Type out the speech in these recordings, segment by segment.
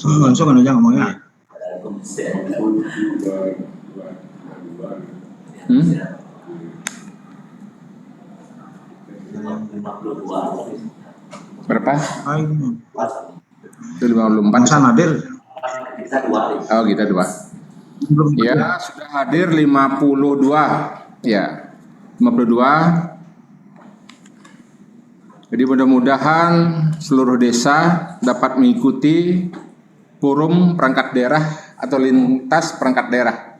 Langsung kan aja ngomongnya. Berapa? Itu 54. Bangsa hadir. Oh, kita 2. Ya, sudah hadir 52. Ya, 52. Jadi mudah-mudahan seluruh desa dapat mengikuti forum perangkat daerah atau lintas perangkat daerah.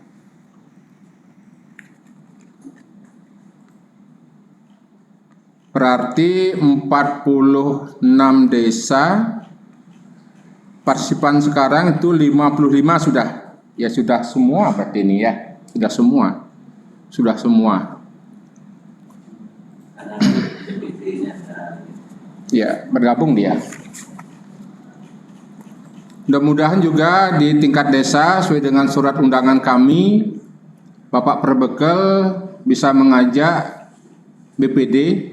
Berarti 46 desa partisipan sekarang itu 55 sudah. Ya sudah semua berarti ini ya. Sudah semua. Ya, bergabung dia. Mudah-mudahan juga di tingkat desa sesuai dengan surat undangan kami, Bapak Perbekel bisa mengajak BPD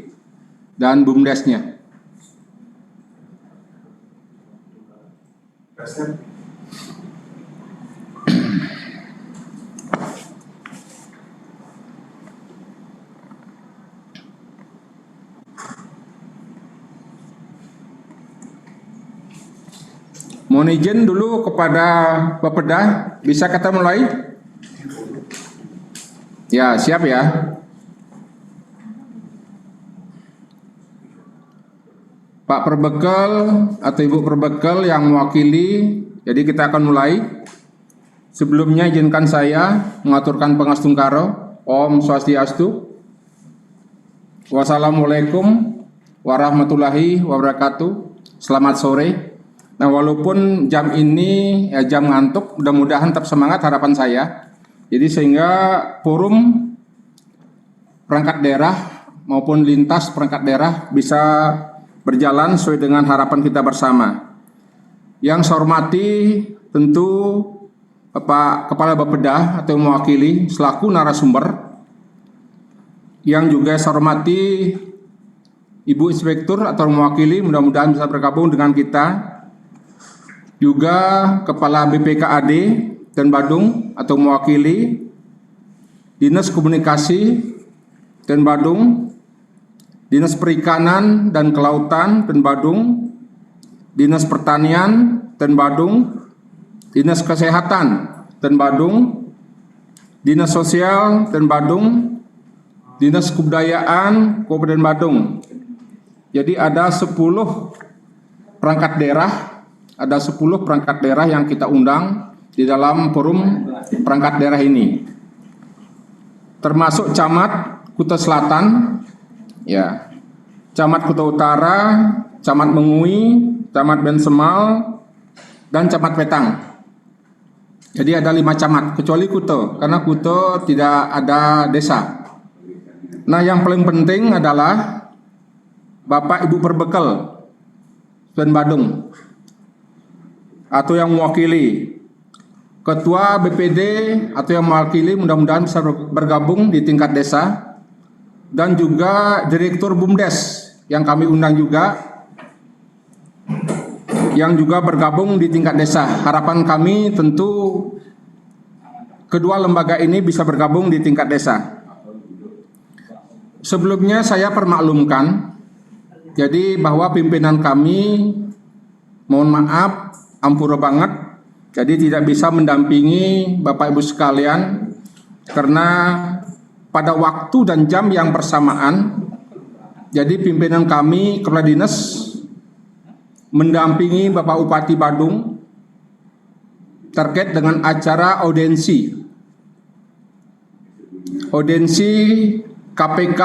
dan BUMDesnya. Mohon izin dulu kepada Bapeda, bisa kita mulai? Ya, siap ya. Pak Perbekel atau Ibu Perbekel yang mewakili, jadi kita akan mulai. Sebelumnya izinkan saya mengaturkan pangastungkaro. Om Swastiastu. Wassalamualaikum warahmatullahi wabarakatuh. Selamat sore. Nah, walaupun jam ini jam ngantuk, mudah-mudahan tetap semangat harapan saya. Jadi sehingga forum perangkat daerah maupun lintas perangkat daerah bisa berjalan sesuai dengan harapan kita bersama. Yang saya hormati tentu Bapak Kepala Bapeda atau mewakili selaku narasumber. Yang juga saya hormati Ibu Inspektur atau mewakili, mudah-mudahan bisa bergabung dengan kita. Juga Kepala BPKAD dan Badung atau mewakili Dinas Komunikasi dan Badung, Dinas Perikanan dan Kelautan dan Badung, Dinas Pertanian dan Badung, Dinas Kesehatan dan Badung, Dinas Sosial dan Badung, Dinas Kebudayaan Kabupaten Badung. Jadi ada 10 perangkat daerah. Ada 10 perangkat daerah yang kita undang di dalam forum perangkat daerah ini. Termasuk Camat Kuta Selatan, ya, Camat Kuta Utara, Camat Mengui, Camat Bensemal, dan Camat Petang. Jadi ada 5 camat, kecuali Kuta, karena Kuta tidak ada desa. Nah, yang paling penting adalah Bapak Ibu Perbekel dan Badung, atau yang mewakili Ketua BPD atau yang mewakili, mudah-mudahan bisa bergabung di tingkat desa, dan juga Direktur BUMDes yang kami undang juga, yang juga bergabung di tingkat desa. Harapan kami tentu kedua lembaga ini bisa bergabung di tingkat desa. Sebelumnya saya permaklumkan, jadi bahwa pimpinan kami, mohon maaf, ampura banget, jadi tidak bisa mendampingi Bapak Ibu sekalian karena pada waktu dan jam yang bersamaan. Jadi pimpinan kami Kepala Dinas mendampingi Bapak Bupati Badung terkait dengan acara audiensi KPK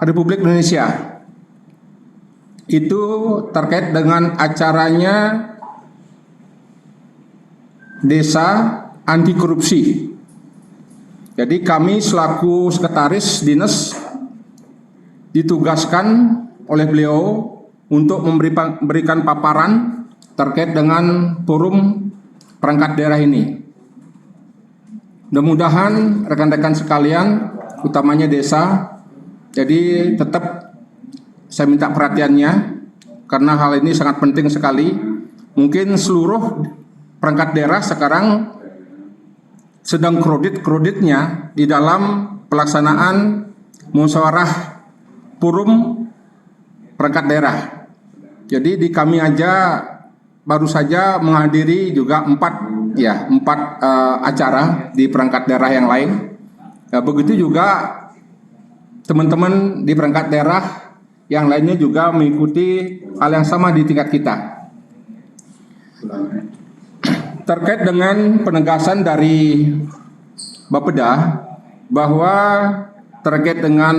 Republik Indonesia. Itu terkait dengan acaranya Desa Anti Korupsi. Jadi kami selaku sekretaris dinas ditugaskan oleh beliau untuk memberikan paparan terkait dengan forum perangkat daerah ini. Mudah-mudahan rekan-rekan sekalian, utamanya desa, jadi tetap saya minta perhatiannya, karena hal ini sangat penting sekali. Mungkin seluruh perangkat daerah sekarang sedang kreditnya di dalam pelaksanaan musyawarah forum perangkat daerah. Jadi di kami aja baru saja menghadiri juga empat acara di perangkat daerah yang lain. Begitu juga teman-teman di perangkat daerah yang lainnya juga mengikuti hal yang sama di tingkat kita. Terkait dengan penegasan dari Bapeda bahwa terkait dengan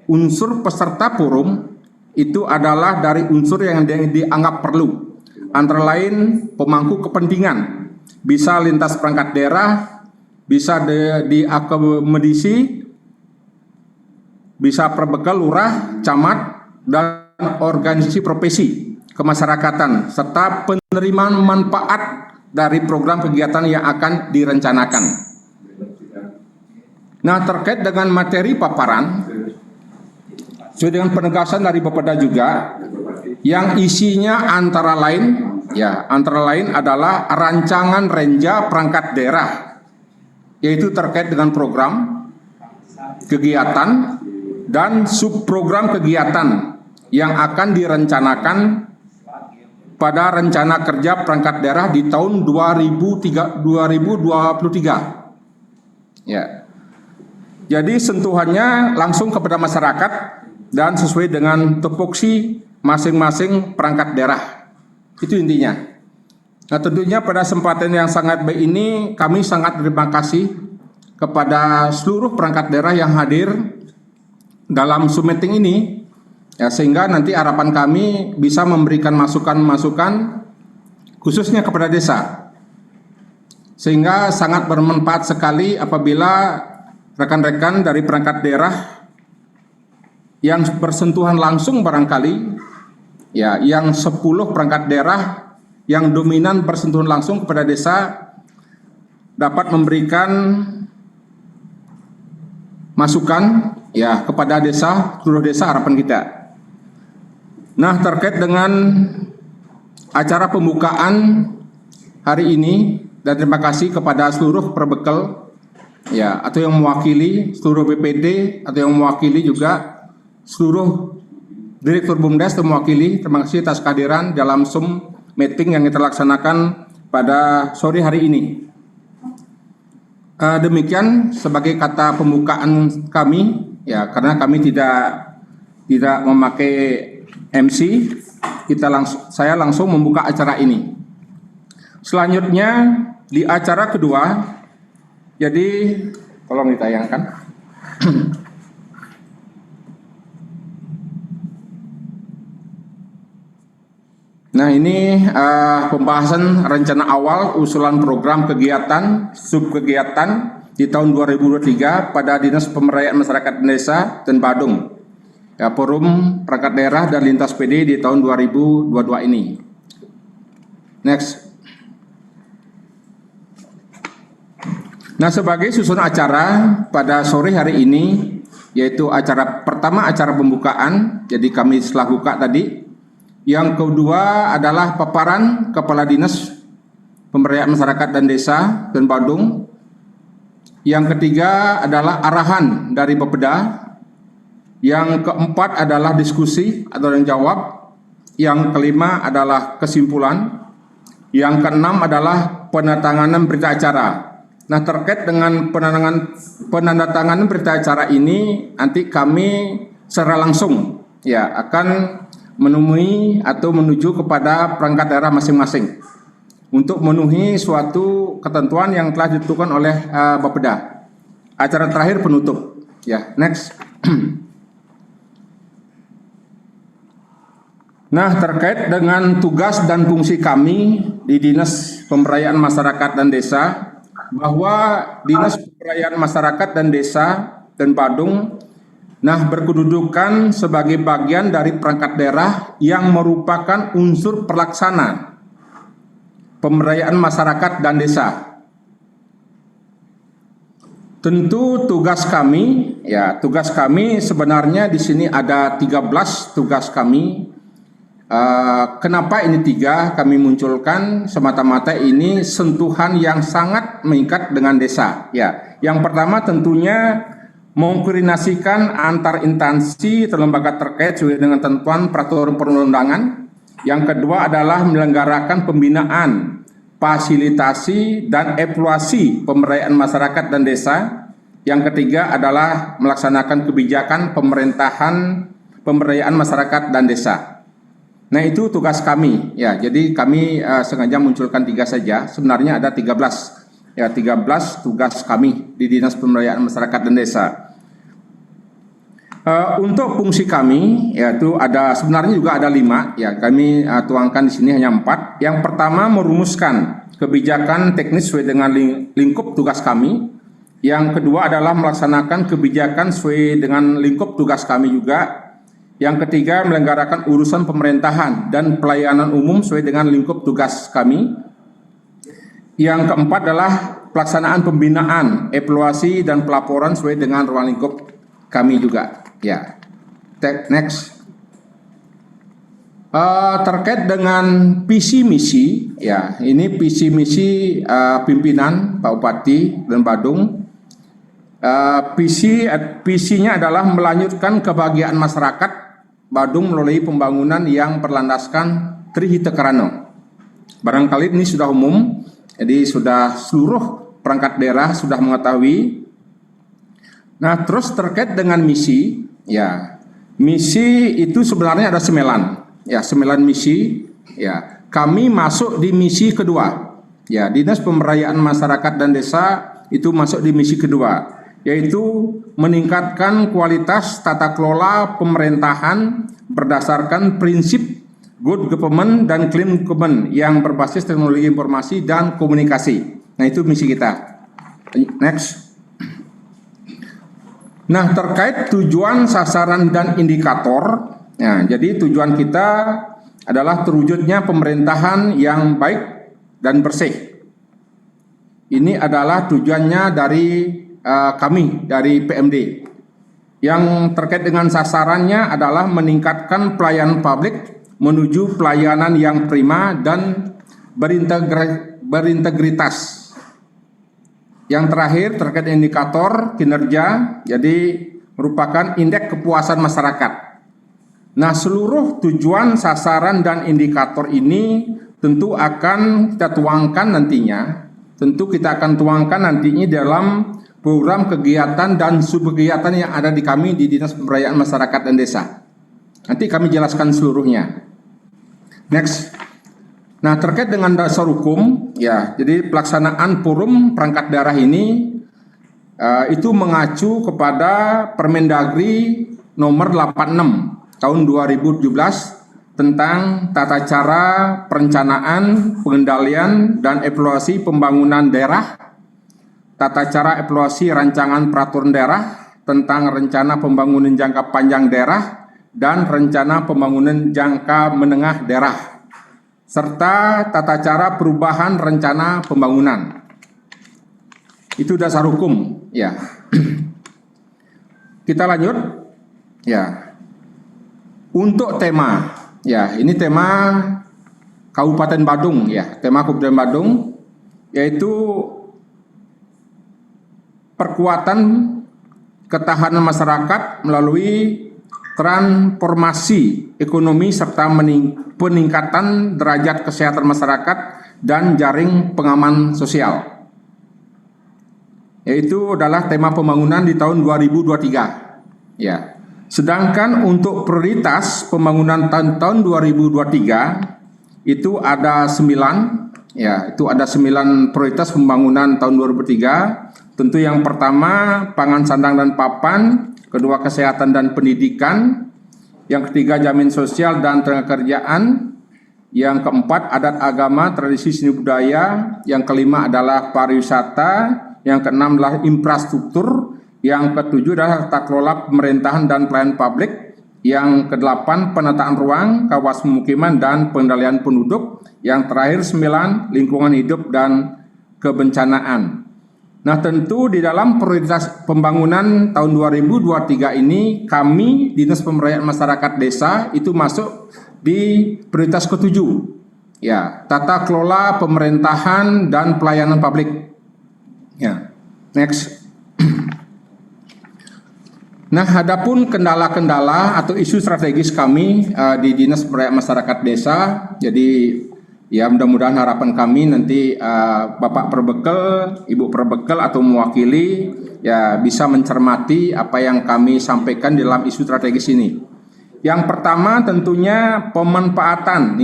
unsur peserta forum itu adalah dari unsur yang dianggap perlu, antara lain pemangku kepentingan, bisa lintas perangkat daerah, bisa diakomodasi, bisa perbekal lurah, camat, dan organisasi profesi kemasyarakatan, serta penerimaan manfaat dari program kegiatan yang akan direncanakan. Nah, terkait dengan materi paparan, sesuai dengan penegasan dari Bapeda juga, yang isinya antara lain adalah rancangan renja perangkat daerah, yaitu terkait dengan program, kegiatan, dan subprogram kegiatan yang akan direncanakan pada rencana kerja perangkat daerah di tahun 2023. Ya. Jadi sentuhannya langsung kepada masyarakat dan sesuai dengan tupoksi masing-masing perangkat daerah. Itu intinya. Nah, tentunya pada kesempatan yang sangat baik ini kami sangat berterima kasih kepada seluruh perangkat daerah yang hadir dalam Zoom meeting ini. Ya, sehingga nanti harapan kami bisa memberikan masukan-masukan khususnya kepada desa, sehingga sangat bermanfaat sekali apabila rekan-rekan dari perangkat daerah yang bersentuhan langsung barangkali ya, yang 10 perangkat daerah yang dominan bersentuhan langsung kepada desa dapat memberikan masukan ya kepada desa, seluruh desa, harapan kita. Nah, terkait dengan acara pembukaan hari ini, dan terima kasih kepada seluruh perbekal ya, atau yang mewakili seluruh BPD, atau yang mewakili juga seluruh Direktur BUMDes yang mewakili. Terima kasih atas kehadiran dalam Zoom meeting yang kita laksanakan pada sore hari ini. Demikian sebagai kata pembukaan kami ya, karena kami tidak memakai MC, saya langsung membuka acara ini. Selanjutnya di acara kedua, jadi tolong ditayangkan. Nah, ini pembahasan rencana awal usulan program kegiatan, subkegiatan di tahun 2023 pada Dinas Pemberdayaan Masyarakat Desa dan Badung. Ya, forum perangkat daerah dan lintas PD di tahun 2022 ini. Next. Nah, sebagai susunan acara pada sore hari ini, yaitu acara pertama acara pembukaan, jadi kami setelah buka tadi. Yang kedua adalah paparan Kepala Dinas Pemberdayaan Masyarakat dan Desa dan Badung. Yang ketiga adalah arahan dari Bapeda. Yang keempat adalah diskusi atau yang jawab. Yang kelima adalah kesimpulan. Yang keenam adalah penandatanganan berita acara. Nah, terkait dengan penandatanganan berita acara ini, nanti kami secara langsung ya akan menemui atau menuju kepada perangkat daerah masing-masing untuk memenuhi suatu ketentuan yang telah ditentukan oleh Bapeda. Acara terakhir penutup. Ya, next. Nah, terkait dengan tugas dan fungsi kami di Dinas Pemberdayaan Masyarakat dan Desa, bahwa Dinas Pemberdayaan Masyarakat dan Desa dan Badung berkedudukan sebagai bagian dari perangkat daerah yang merupakan unsur pelaksana pemberdayaan masyarakat dan desa. Tentu tugas kami sebenarnya di sini ada 13 tugas kami. Kenapa ini 3 kami munculkan? Semata-mata ini sentuhan yang sangat mengikat dengan desa. Ya, yang pertama tentunya mengkoordinasikan antar instansi atau lembaga terkait sesuai dengan ketentuan peraturan perundang-undangan. Yang kedua adalah menyelenggarakan pembinaan, fasilitasi dan evaluasi pemberdayaan masyarakat dan desa. Yang ketiga adalah melaksanakan kebijakan pemberdayaan masyarakat dan desa. Nah, itu tugas kami. Ya, jadi kami sengaja munculkan 3 saja. Sebenarnya ada 13. Ya, 13 tugas kami di Dinas Pemberdayaan Masyarakat dan Desa. Untuk fungsi kami yaitu sebenarnya juga ada 5. Ya, kami tuangkan di sini hanya 4. Yang pertama, merumuskan kebijakan teknis sesuai dengan lingkup tugas kami. Yang kedua adalah melaksanakan kebijakan sesuai dengan lingkup tugas kami juga. Yang ketiga, menyelenggarakan urusan pemerintahan dan pelayanan umum sesuai dengan lingkup tugas kami. Yang keempat adalah pelaksanaan pembinaan, evaluasi dan pelaporan sesuai dengan ruang lingkup kami juga. Ya, next. Terkait dengan visi misi, ya ini visi misi pimpinan Pak Bupati dan Badung. Visinya adalah melanjutkan kebahagiaan masyarakat Badung melalui pembangunan yang berlandaskan Trihita Karana. Barangkali ini sudah umum, jadi sudah seluruh perangkat daerah sudah mengetahui. Nah, terus terkait dengan misi, ya misi itu sebenarnya ada 9, ya 9 misi. Ya, kami masuk di misi kedua. Ya, Dinas Pemberdayaan Masyarakat dan Desa itu masuk di misi kedua, yaitu meningkatkan kualitas tata kelola pemerintahan berdasarkan prinsip good government dan clean government yang berbasis teknologi informasi dan komunikasi. Nah, itu misi kita. Next. Nah, terkait tujuan, sasaran, dan indikator, nah, jadi tujuan kita adalah terwujudnya pemerintahan yang baik dan bersih. Ini adalah tujuannya dari kami dari PMD. Yang terkait dengan sasarannya adalah meningkatkan pelayanan publik menuju pelayanan yang prima dan berintegritas. Yang terakhir terkait indikator kinerja, jadi merupakan indeks kepuasan masyarakat. Nah, seluruh tujuan, sasaran, dan indikator ini tentu akan kita tuangkan nantinya. Tentu kita akan tuangkan nantinya dalam program kegiatan dan subkegiatan yang ada di kami di Dinas Pemberdayaan Masyarakat dan Desa. Nanti kami jelaskan seluruhnya. Next. Nah, terkait dengan dasar hukum, ya, jadi pelaksanaan forum perangkat daerah ini itu mengacu kepada Permendagri nomor 86 tahun 2017 tentang tata cara perencanaan, pengendalian, dan evaluasi pembangunan daerah, tata cara evaluasi rancangan peraturan daerah tentang rencana pembangunan jangka panjang daerah dan rencana pembangunan jangka menengah daerah, serta tata cara perubahan rencana pembangunan. Itu dasar hukum, ya. Kita lanjut, ya. Untuk tema, ya, ini tema Kabupaten Badung, ya, tema Kabupaten Badung, yaitu perkuatan ketahanan masyarakat melalui transformasi ekonomi serta peningkatan derajat kesehatan masyarakat dan jaring pengaman sosial. Yaitu adalah tema pembangunan di tahun 2023. Ya. Sedangkan untuk prioritas pembangunan tahun 2023 itu ada 9, ya, itu ada 9 prioritas pembangunan tahun 2023. Tentu yang pertama pangan, sandang, dan papan, kedua kesehatan dan pendidikan, yang ketiga jamin sosial dan tenaga kerjaan, yang keempat adat agama, tradisi seni budaya, yang kelima adalah pariwisata, yang keenam adalah infrastruktur, yang ketujuh adalah tata kelola pemerintahan dan pelayanan publik, yang kedelapan penataan ruang, kawasan pemukiman dan pengendalian penduduk, yang terakhir 9 lingkungan hidup dan kebencanaan. Nah, tentu di dalam prioritas pembangunan tahun 2023 ini kami Dinas Pemberdayaan Masyarakat Desa itu masuk di prioritas ketujuh, ya, tata kelola pemerintahan dan pelayanan publik. Ya, next. Nah, adapun kendala-kendala atau isu strategis kami di Dinas Pemberdayaan Masyarakat Desa, jadi ya mudah-mudahan harapan kami nanti Bapak Perbekel, Ibu Perbekel atau mewakili ya bisa mencermati apa yang kami sampaikan dalam isu strategis ini. Yang pertama tentunya pemanfaatan,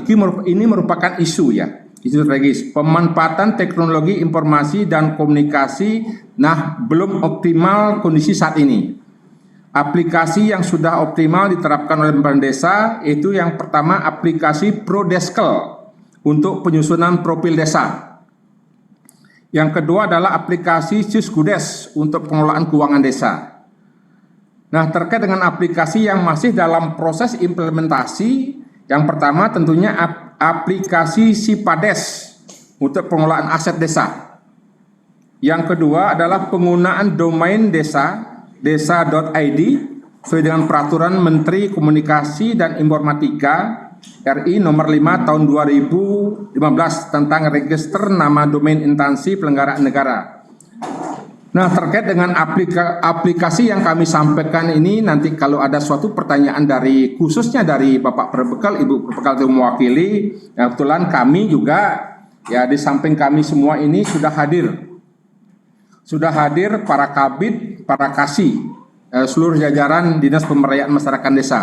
ini merupakan isu ya, isu strategis. Pemanfaatan teknologi informasi dan komunikasi, nah belum optimal kondisi saat ini. Aplikasi yang sudah optimal diterapkan oleh pemerintah desa itu yang pertama aplikasi Prodeskel untuk penyusunan profil desa. Yang kedua adalah aplikasi Syskudes untuk pengelolaan keuangan desa. Nah, terkait dengan aplikasi yang masih dalam proses implementasi, yang pertama tentunya aplikasi Sipades untuk pengelolaan aset desa. Yang kedua adalah penggunaan domain desa.id sesuai dengan peraturan Menteri Komunikasi dan Informatika RI nomor 5 tahun 2015 tentang register nama domain instansi penyelenggaraan negara. Nah, terkait dengan aplikasi yang kami sampaikan ini, nanti kalau ada suatu pertanyaan dari khususnya dari Bapak Perbekel, Ibu Perbekel yang mewakili, ya kebetulan kami juga ya di samping kami semua ini sudah hadir para kabid, para kasih, seluruh jajaran Dinas Pemberdayaan Masyarakat Desa.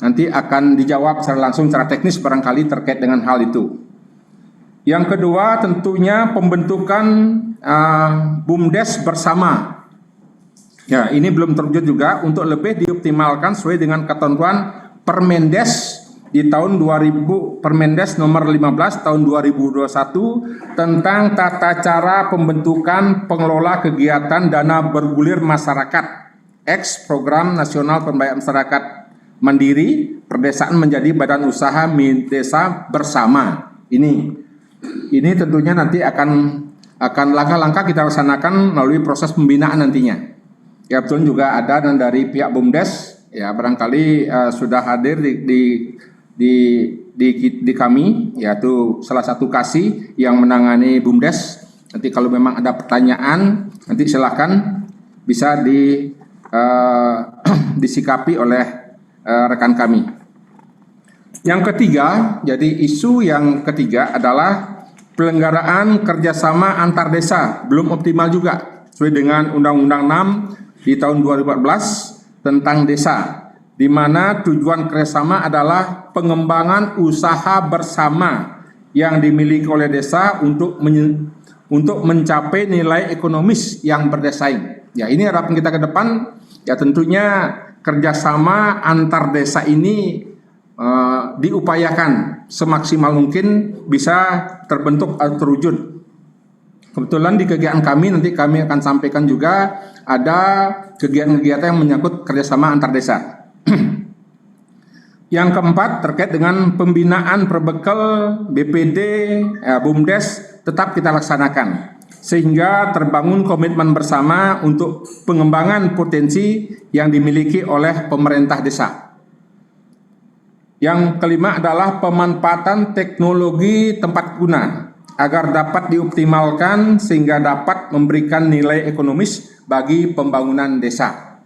Nanti akan dijawab secara langsung, secara teknis barangkali terkait dengan hal itu. Yang kedua tentunya pembentukan BUMDes bersama. Ya, ini belum terwujud juga untuk lebih dioptimalkan sesuai dengan ketentuan Permendes di tahun 2000, Permendes nomor 15 tahun 2021 tentang tata cara pembentukan pengelola kegiatan dana bergulir masyarakat X Program Nasional Pemberdayaan Masyarakat Mandiri Perdesaan menjadi badan usaha desa bersama. Ini tentunya nanti akan langkah-langkah kita laksanakan melalui proses pembinaan nantinya. Ya betul juga ada dan dari pihak BUMDes ya barangkali sudah hadir di kami, yaitu salah satu kasih yang menangani BUMDes. Nanti kalau memang ada pertanyaan, nanti silakan bisa disikapi oleh rekan kami. Yang ketiga, jadi isu yang ketiga adalah penyelenggaraan kerjasama antar desa belum optimal juga sesuai dengan Undang-Undang 6 di tahun 2014 tentang desa, di mana tujuan kerjasama adalah pengembangan usaha bersama yang dimiliki oleh desa untuk mencapai nilai ekonomis yang berdesain. Ya, ini harapan kita ke depan. Ya, tentunya kerjasama antar desa ini diupayakan semaksimal mungkin bisa terbentuk atau terwujud. Kebetulan di kegiatan kami nanti kami akan sampaikan juga ada kegiatan-kegiatan yang menyangkut kerjasama antar desa. Yang keempat terkait dengan pembinaan Perbekel, BPD, BUMDes tetap kita laksanakan sehingga terbangun komitmen bersama untuk pengembangan potensi yang dimiliki oleh pemerintah desa. Yang kelima adalah pemanfaatan teknologi tempat guna agar dapat dioptimalkan sehingga dapat memberikan nilai ekonomis bagi pembangunan desa.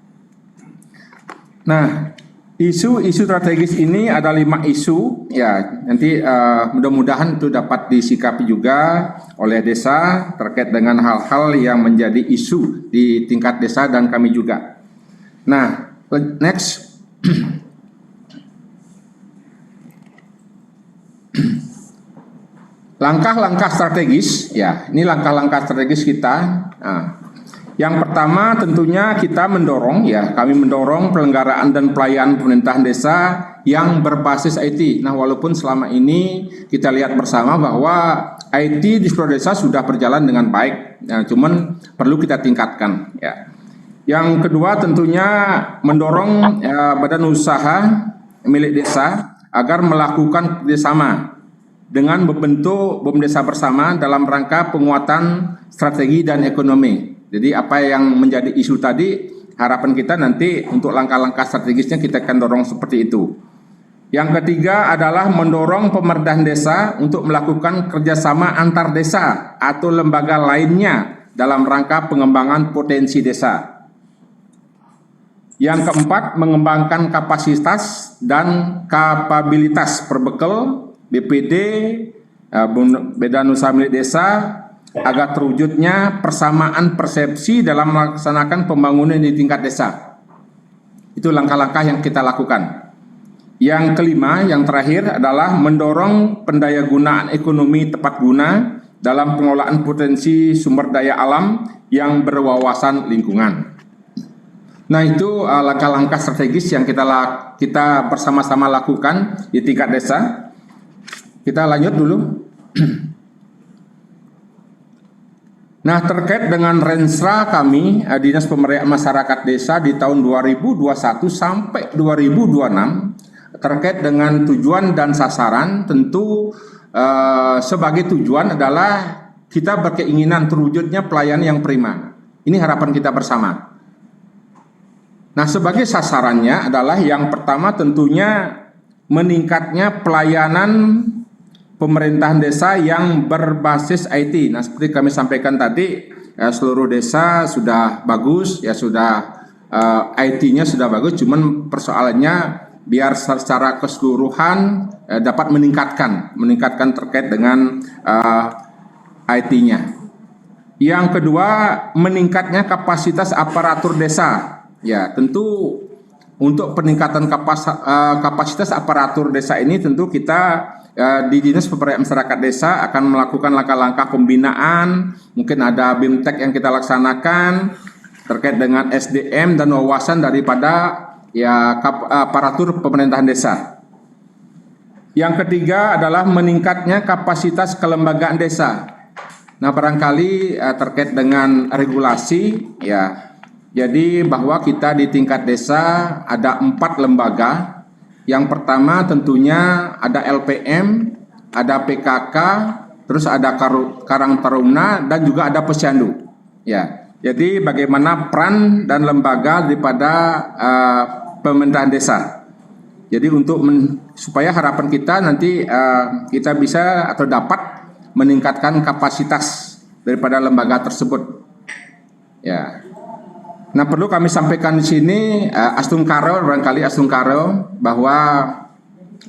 Nah, isu-isu strategis ini ada 5 isu, ya nanti mudah-mudahan itu dapat disikapi juga oleh desa terkait dengan hal-hal yang menjadi isu di tingkat desa dan kami juga. Nah, next. Langkah-langkah strategis, ya ini langkah-langkah strategis kita. Nah, yang pertama tentunya kita mendorong, ya kami mendorong penyelenggaraan dan pelayanan pemerintahan desa yang berbasis IT. Nah, walaupun selama ini kita lihat bersama bahwa IT di seluruh desa sudah berjalan dengan baik, ya, cuman perlu kita tingkatkan. Ya. Yang kedua tentunya mendorong badan usaha milik desa agar melakukan kerjasama dengan membentuk BUM Desa bersama dalam rangka penguatan strategi dan ekonomi. Jadi apa yang menjadi isu tadi, harapan kita nanti untuk langkah-langkah strategisnya kita akan dorong seperti itu. Yang ketiga adalah mendorong pemerintahan desa untuk melakukan kerjasama antar desa atau lembaga lainnya dalam rangka pengembangan potensi desa. Yang keempat, mengembangkan kapasitas dan kapabilitas perbekal BPD, Badan Usaha Milik Desa, agar terwujudnya persamaan persepsi dalam melaksanakan pembangunan di tingkat desa. Itu langkah-langkah yang kita lakukan. Yang kelima, yang terakhir adalah mendorong pendayagunaan ekonomi tepat guna dalam pengelolaan potensi sumber daya alam yang berwawasan lingkungan. Nah, itu langkah-langkah strategis yang kita bersama-sama lakukan di tingkat desa. Kita lanjut dulu. Nah, terkait dengan Renstra kami, Dinas Pemberdayaan Masyarakat Desa di tahun 2021 sampai 2026, terkait dengan tujuan dan sasaran, tentu sebagai tujuan adalah kita berkeinginan terwujudnya pelayanan yang prima. Ini harapan kita bersama. Nah, sebagai sasarannya adalah yang pertama tentunya meningkatnya pelayanan pemerintahan desa yang berbasis IT. Nah, seperti kami sampaikan tadi, seluruh desa sudah bagus, ya sudah IT-nya sudah bagus, cuman persoalannya biar secara keseluruhan dapat meningkatkan terkait dengan IT-nya. Yang kedua, meningkatnya kapasitas aparatur desa. Ya, tentu untuk peningkatan kapasitas aparatur desa ini tentu kita di Dinas Pemberdayaan Masyarakat Desa akan melakukan langkah-langkah pembinaan, mungkin ada BIMTEK yang kita laksanakan terkait dengan SDM dan wawasan daripada aparatur pemerintahan desa. Yang ketiga adalah meningkatnya kapasitas kelembagaan desa. Nah, barangkali terkait dengan regulasi, ya. Jadi bahwa kita di tingkat desa ada 4 lembaga. Yang pertama tentunya ada LPM, ada PKK, terus ada Karang Taruna, dan juga ada Posyandu. Ya, jadi bagaimana peran dan lembaga daripada pemerintahan desa. Jadi supaya harapan kita nanti kita bisa atau dapat meningkatkan kapasitas daripada lembaga tersebut. Ya. Nah, perlu kami sampaikan di sini barangkali Astungkaro bahwa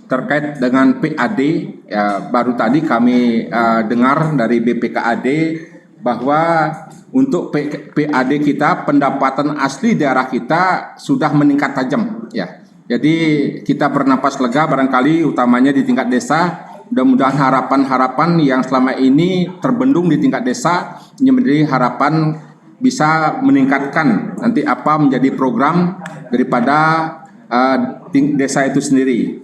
terkait dengan PAD, ya, baru tadi kami dengar dari BPKAD bahwa untuk PAD kita pendapatan asli daerah kita sudah meningkat tajam, ya. Jadi kita bernapas lega barangkali utamanya di tingkat desa. Mudah-mudahan harapan-harapan yang selama ini terbendung di tingkat desa menjadi harapan bisa meningkatkan nanti apa menjadi program daripada desa itu sendiri.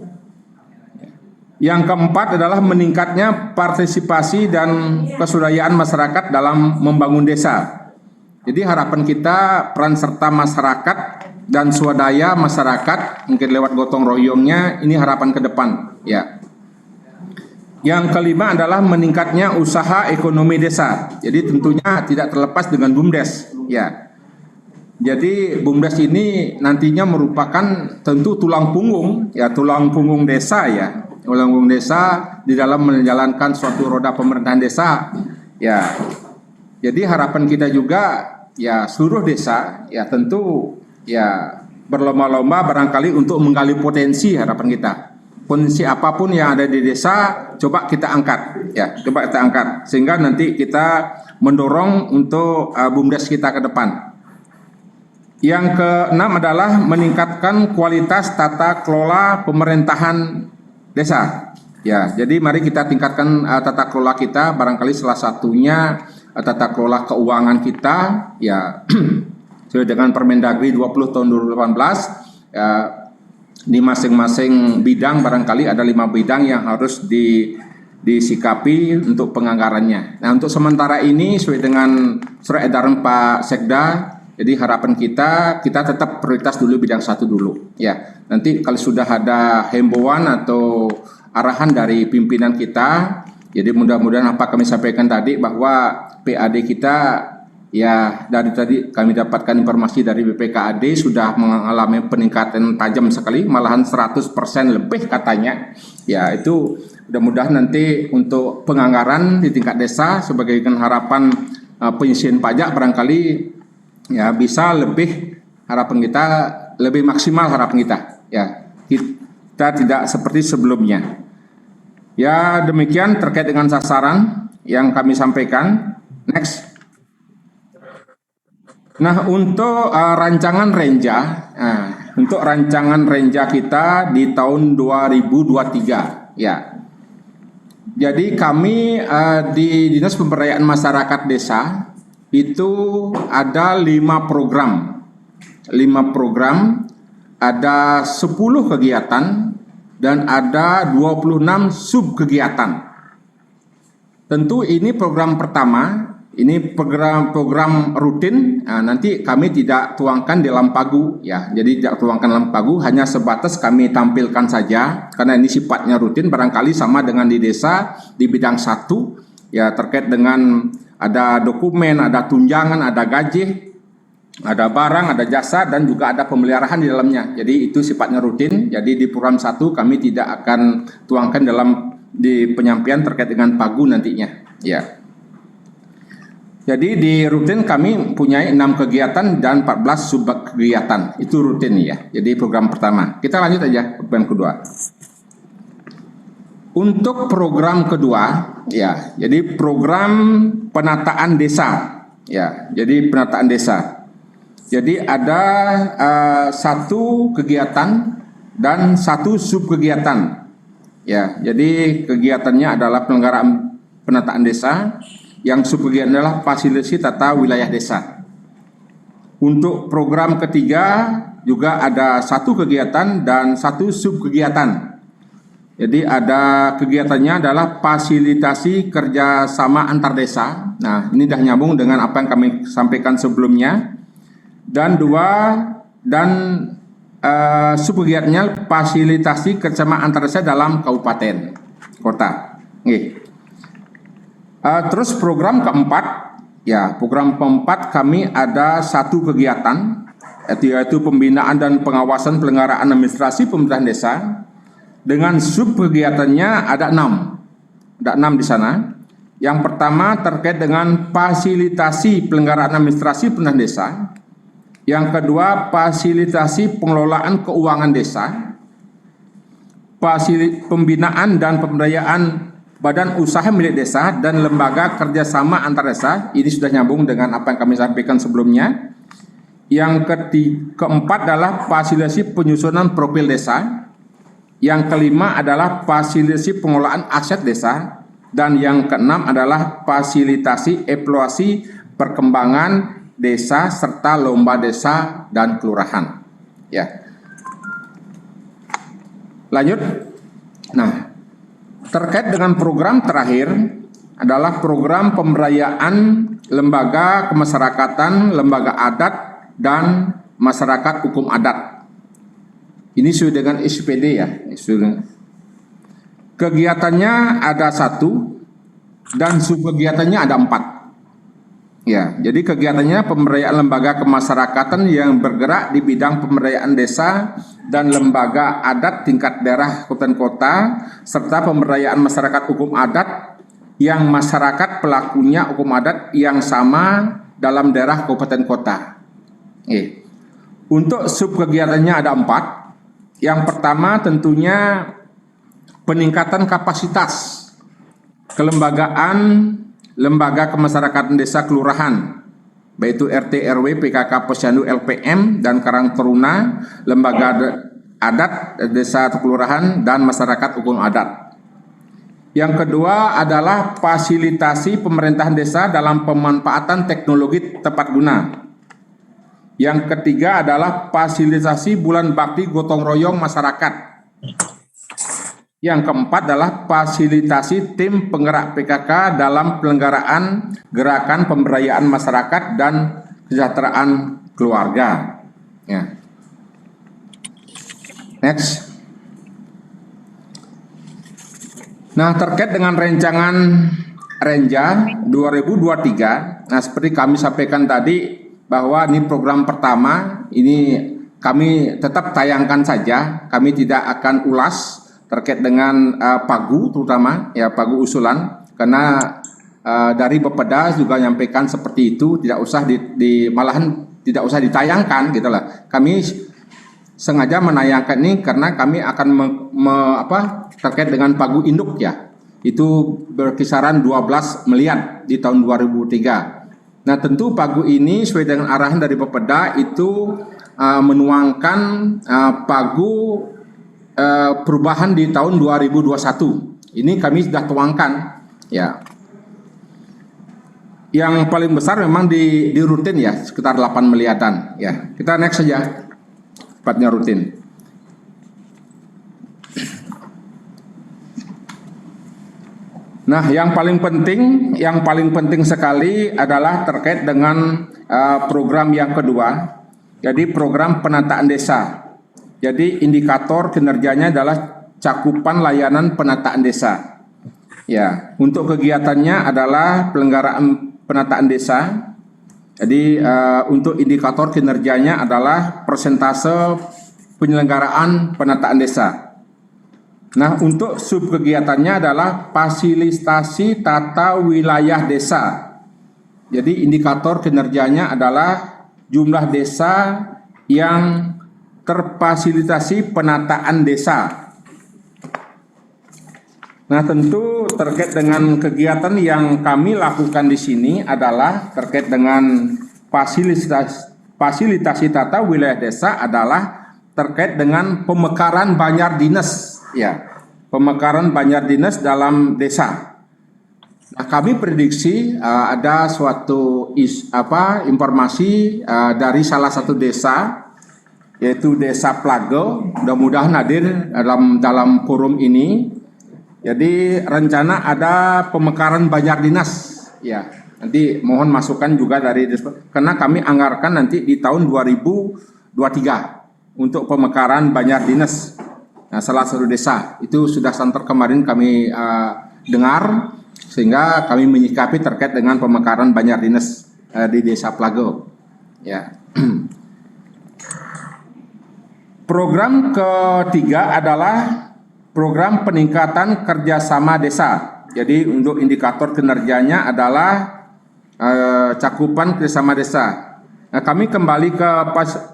Yang keempat adalah meningkatnya partisipasi dan kesudayaan masyarakat dalam membangun desa. Jadi harapan kita peran serta masyarakat dan swadaya masyarakat mungkin lewat gotong royongnya, ini harapan ke depan, ya. Yang kelima adalah meningkatnya usaha ekonomi desa. Jadi tentunya tidak terlepas dengan BUMDes, ya. Jadi BUMDes ini nantinya merupakan tentu tulang punggung desa, ya. Tulang punggung desa di dalam menjalankan suatu roda pemerintahan desa, ya. Jadi harapan kita juga, ya, seluruh desa, ya, tentu, ya, berlomba-lomba barangkali untuk menggali potensi. Harapan kita, potensi apapun yang ada di desa coba kita angkat, ya, coba kita angkat sehingga nanti kita mendorong untuk BUMDes kita ke depan. Yang keenam adalah meningkatkan kualitas tata kelola pemerintahan desa. Ya, jadi mari kita tingkatkan tata kelola kita, barangkali salah satunya tata kelola keuangan kita, ya. Sesuai dengan Permendagri 20 tahun 2018, ya, di masing-masing bidang barangkali ada 5 bidang yang harus disikapi untuk penganggarannya. Nah, untuk sementara ini sesuai dengan surat edaran Pak Sekda, jadi harapan kita tetap prioritas dulu bidang 1 dulu, ya. Nanti kalau sudah ada himbauan atau arahan dari pimpinan kita, jadi mudah-mudahan apa kami sampaikan tadi bahwa PAD kita Ya, dari tadi kami dapatkan informasi dari BPKAD sudah mengalami peningkatan tajam sekali, malahan 100% lebih katanya. Ya, itu mudah-mudahan nanti untuk penganggaran di tingkat desa sebagai harapan penyisihan pajak barangkali ya bisa lebih, harapan kita lebih maksimal, harapan kita. Ya, kita tidak seperti sebelumnya. Ya, demikian terkait dengan sasaran yang kami sampaikan. Next. Nah, untuk rancangan renja, untuk rancangan renja kita di tahun 2023, ya. Jadi kami di Dinas Pemberdayaan Masyarakat Desa itu ada 5 program, ada 10 kegiatan dan ada 26 sub kegiatan. Tentu ini program pertama. Ini program rutin, nanti kami tidak tuangkan dalam pagu ya. Jadi tidak tuangkan dalam pagu, hanya sebatas kami tampilkan saja karena ini sifatnya rutin, barangkali sama dengan di desa di bidang 1 ya, terkait dengan ada dokumen, ada tunjangan, ada gaji, ada barang, ada jasa, dan juga ada pemeliharaan di dalamnya. Jadi itu sifatnya rutin. Jadi di program 1 kami tidak akan tuangkan di penyampaian terkait dengan pagu nantinya ya. Jadi di rutin kami punya 6 kegiatan dan 14 sub kegiatan. Itu rutin ya. Jadi program pertama. Kita lanjut aja program kedua. Untuk program kedua ya, jadi program penataan desa ya. Jadi penataan desa. Jadi ada 1 kegiatan dan 1 sub kegiatan. Ya, jadi kegiatannya adalah penyelenggaraan penataan desa. Yang subkegiatan adalah fasilitasi tata wilayah desa. Untuk program ketiga juga ada 1 kegiatan dan 1 sub kegiatan. Jadi ada kegiatannya adalah fasilitasi kerjasama antar desa. Nah, ini dah nyambung dengan apa yang kami sampaikan sebelumnya. Dan sub kegiatannya fasilitasi kerjasama antar desa dalam kabupaten kota. Terus program keempat, ya program keempat kami ada 1 kegiatan, yaitu pembinaan dan pengawasan penyelenggaraan administrasi pemerintahan desa. Dengan sub kegiatannya ada 6 di sana. Yang pertama terkait dengan fasilitasi penyelenggaraan administrasi pemerintahan desa. Yang kedua fasilitasi pengelolaan keuangan desa, pembinaan dan pemberdayaan badan usaha milik desa dan lembaga kerjasama antar desa. Ini sudah nyambung dengan apa yang kami sampaikan sebelumnya. Yang keempat adalah fasilitasi penyusunan profil desa. Yang kelima adalah fasilitasi pengelolaan aset desa. Dan yang keenam adalah fasilitasi evaluasi perkembangan desa serta lomba desa dan kelurahan. Ya. Lanjut. Nah, terkait dengan program terakhir adalah program pemberdayaan lembaga kemasyarakatan, lembaga adat, dan masyarakat hukum adat. Ini sesuai dengan SPD ya. Kegiatannya ada 1 dan subkegiatannya ada 4. Ya, jadi kegiatannya pemberdayaan lembaga kemasyarakatan yang bergerak di bidang pemberdayaan desa dan lembaga adat tingkat daerah kabupaten kota, serta pemberdayaan masyarakat hukum adat yang masyarakat pelakunya hukum adat yang sama dalam daerah kabupaten kota. Untuk sub kegiatannya ada 4. Yang pertama tentunya peningkatan kapasitas kelembagaan lembaga kemasyarakatan desa kelurahan, baik itu RT RW, PKK Posyandu, LPM, dan Karang Taruna, lembaga adat desa atau kelurahan, dan masyarakat hukum adat. Yang kedua adalah fasilitasi pemerintahan desa dalam pemanfaatan teknologi tepat guna. Yang ketiga adalah fasilitasi bulan bakti gotong royong masyarakat. Yang keempat adalah fasilitasi tim penggerak PKK dalam penyelenggaraan gerakan pemberdayaan masyarakat dan kesejahteraan keluarga. Ya. Next. Nah, terkait dengan rancangan Renja 2023. Nah, seperti kami sampaikan tadi bahwa ini program pertama, ini kami tetap tayangkan saja, kami tidak akan ulas terkait dengan pagu terutama ya pagu usulan, karena dari Bapeda juga menyampaikan seperti itu, tidak usah malahan tidak usah ditayangkan gitulah. Kami sengaja menayangkan ini karena kami akan terkait dengan pagu induk ya. Itu berkisaran 12 miliar di tahun 2003. Nah, tentu pagu ini sesuai dengan arahan dari Bapeda itu menuangkan pagu perubahan di tahun 2021. Ini kami sudah tuangkan ya. Yang paling besar memang di rutin ya, sekitar 8 miliaran ya. Kita next saja. Tepatnya rutin. Nah, yang paling penting sekali adalah terkait dengan program yang kedua. Jadi program penataan desa. Jadi indikator kinerjanya adalah cakupan layanan penataan desa. Ya, untuk kegiatannya adalah penyelenggaraan penataan desa. Jadi untuk indikator kinerjanya adalah persentase penyelenggaraan penataan desa. Nah, untuk sub kegiatannya adalah fasilitasi tata wilayah desa. Jadi indikator kinerjanya adalah jumlah desa yang terfasilitasi penataan desa. Nah, tentu terkait dengan kegiatan yang kami lakukan di sini adalah terkait dengan fasilitasi tata wilayah desa adalah terkait dengan pemekaran banjar dinas, ya, pemekaran banjar dinas dalam desa. Nah, kami prediksi ada suatu informasi dari salah satu desa, yaitu Desa Plago. Mudah-mudahan hadir dalam forum ini. Jadi rencana ada pemekaran banjar dinas, ya. Nanti mohon masukan juga dari karena kami anggarkan nanti di tahun 2023 untuk pemekaran banjar dinas. Nah, salah satu desa itu sudah santer kemarin kami dengar, sehingga kami menyikapi terkait dengan pemekaran banjar dinas di Desa Plago, ya. Program ketiga adalah program peningkatan kerjasama desa. Jadi untuk indikator kinerjanya adalah cakupan kerjasama desa. Nah, kami kembali ke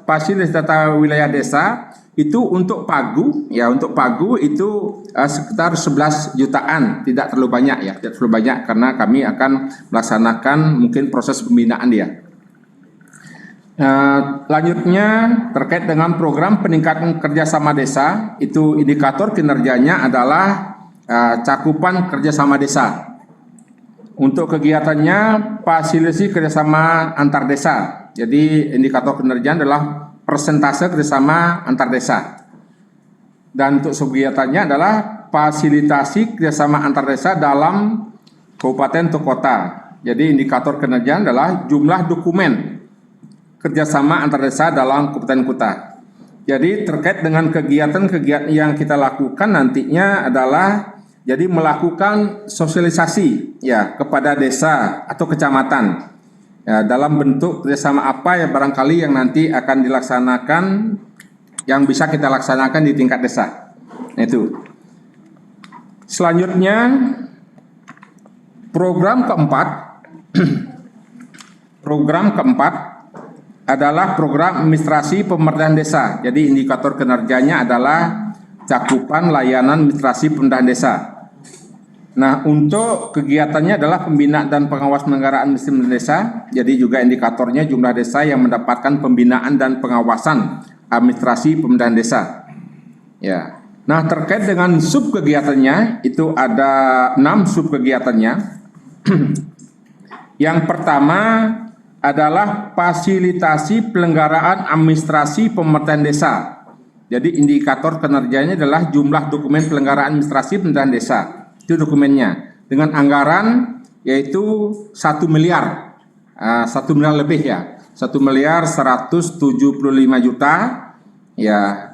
fasilitas tata wilayah desa itu untuk pagu, ya, untuk pagu itu sekitar 11 jutaan, tidak terlalu banyak ya, tidak terlalu banyak karena kami akan melaksanakan mungkin proses pembinaan dia. Lanjutnya terkait dengan program peningkatan kerjasama desa, itu indikator kinerjanya adalah cakupan kerjasama desa. Untuk kegiatannya fasilitasi kerjasama antar desa. Jadi indikator kinerja adalah persentase kerjasama antar desa. Dan untuk kegiatannya adalah fasilitasi kerjasama antar desa dalam kabupaten atau kota. Jadi indikator kinerja adalah jumlah dokumen kerjasama antar desa dalam kabupaten kota. Jadi terkait dengan kegiatan-kegiatan yang kita lakukan nantinya adalah jadi melakukan sosialisasi ya kepada desa atau kecamatan ya, dalam bentuk kerjasama apa ya barangkali yang nanti akan dilaksanakan, yang bisa kita laksanakan di tingkat desa. Nah, itu. Selanjutnya program keempat adalah program administrasi pemerintahan desa. Jadi indikator kinerjanya adalah cakupan layanan administrasi pemerintahan desa. Nah, untuk kegiatannya adalah pembinaan dan pengawas penyelenggaraan administrasi desa. Jadi juga indikatornya jumlah desa yang mendapatkan pembinaan dan pengawasan administrasi pemerintahan desa. Ya. Nah, terkait dengan sub kegiatannya itu ada 6 sub kegiatannya. Yang pertama adalah fasilitasi pelenggaraan administrasi pemerintahan desa. Jadi indikator kinerjanya adalah jumlah dokumen pelenggaraan administrasi pemerintahan desa. Itu dokumennya dengan anggaran yaitu 1 miliar, 1 miliar lebih ya, 1 miliar 175 juta ya.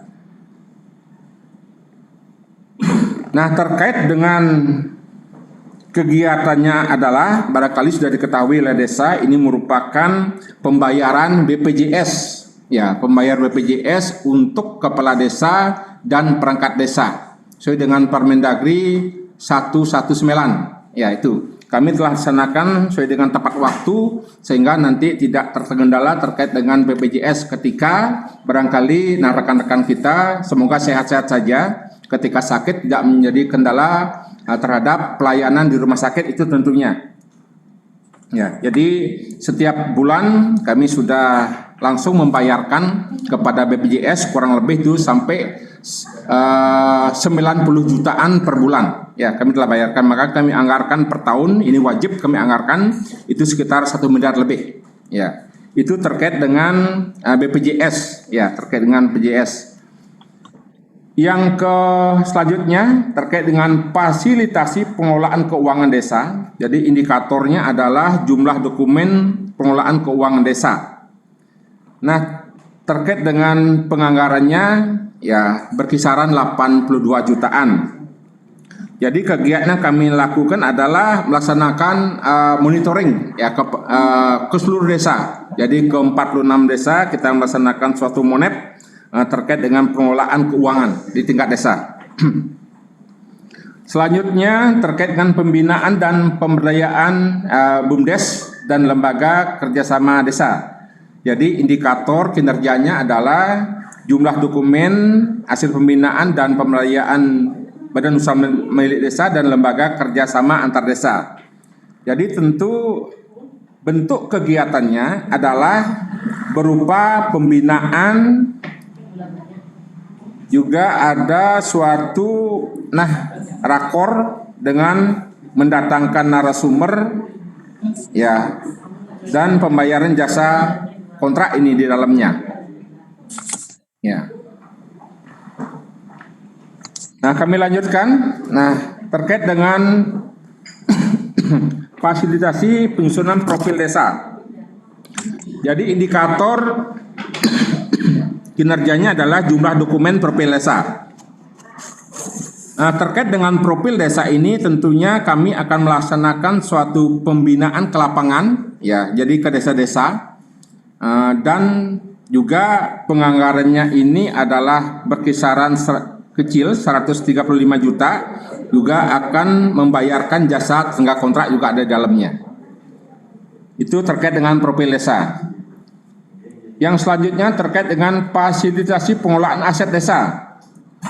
Nah, terkait dengan kegiatannya adalah barangkali sudah diketahui oleh desa, ini merupakan pembayaran BPJS, ya, pembayar BPJS untuk kepala desa dan perangkat desa sesuai dengan Permendagri 119, ya itu. Kami telah laksanakan sesuai dengan tepat waktu sehingga nanti tidak terkendala terkait dengan BPJS ketika barangkali rekan-rekan kita semoga sehat-sehat saja, ketika sakit tidak menjadi kendala terhadap pelayanan di rumah sakit itu tentunya. Ya, jadi setiap bulan kami sudah langsung membayarkan kepada BPJS kurang lebih itu sampai 90 jutaan per bulan. Ya, kami telah bayarkan, maka kami anggarkan per tahun, ini wajib kami anggarkan itu sekitar 1 miliar lebih. Ya, itu terkait dengan BPJS, ya, terkait dengan BPJS. Yang selanjutnya terkait dengan fasilitasi pengelolaan keuangan desa. Jadi indikatornya adalah jumlah dokumen pengelolaan keuangan desa. Nah, terkait dengan penganggarannya ya berkisaran 82 jutaan. Jadi kegiatan yang kami lakukan adalah melaksanakan monitoring ya ke seluruh desa. Jadi ke 46 desa kita melaksanakan suatu monep terkait dengan pengelolaan keuangan di tingkat desa. Selanjutnya terkait dengan pembinaan dan pemberdayaan BUMDes dan lembaga kerjasama desa. Jadi indikator kinerjanya adalah jumlah dokumen hasil pembinaan dan pemberdayaan badan usaha milik desa dan lembaga kerjasama antar desa. Jadi tentu bentuk kegiatannya adalah berupa pembinaan, juga ada suatu rakor dengan mendatangkan narasumber ya dan pembayaran jasa kontrak ini di dalamnya. Ya. Nah, kami lanjutkan. Nah, terkait dengan fasilitasi penyusunan profil desa. Jadi indikator kinerjanya adalah jumlah dokumen profil desa. Nah, terkait dengan profil desa ini tentunya kami akan melaksanakan suatu pembinaan ke lapangan, ya, jadi ke desa-desa, dan juga penganggarannya ini adalah berkisaran kecil 135 juta, juga akan membayarkan jasa tenaga kontrak juga ada di dalamnya. Itu terkait dengan profil desa. Yang selanjutnya terkait dengan fasilitasi pengelolaan aset desa.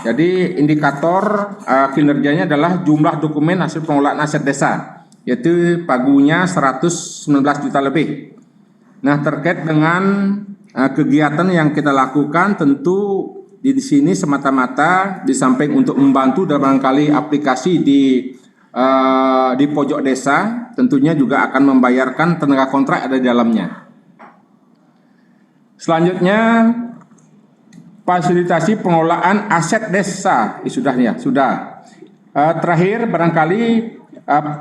Jadi indikator kinerjanya adalah jumlah dokumen hasil pengelolaan aset desa, yaitu pagunya 119 juta lebih. Nah, terkait dengan kegiatan yang kita lakukan tentu di sini semata-mata di samping untuk membantu dan barangkali aplikasi di pojok desa, tentunya juga akan membayarkan tenaga kontrak ada di dalamnya. Selanjutnya fasilitasi pengelolaan aset desa, sudah. Terakhir barangkali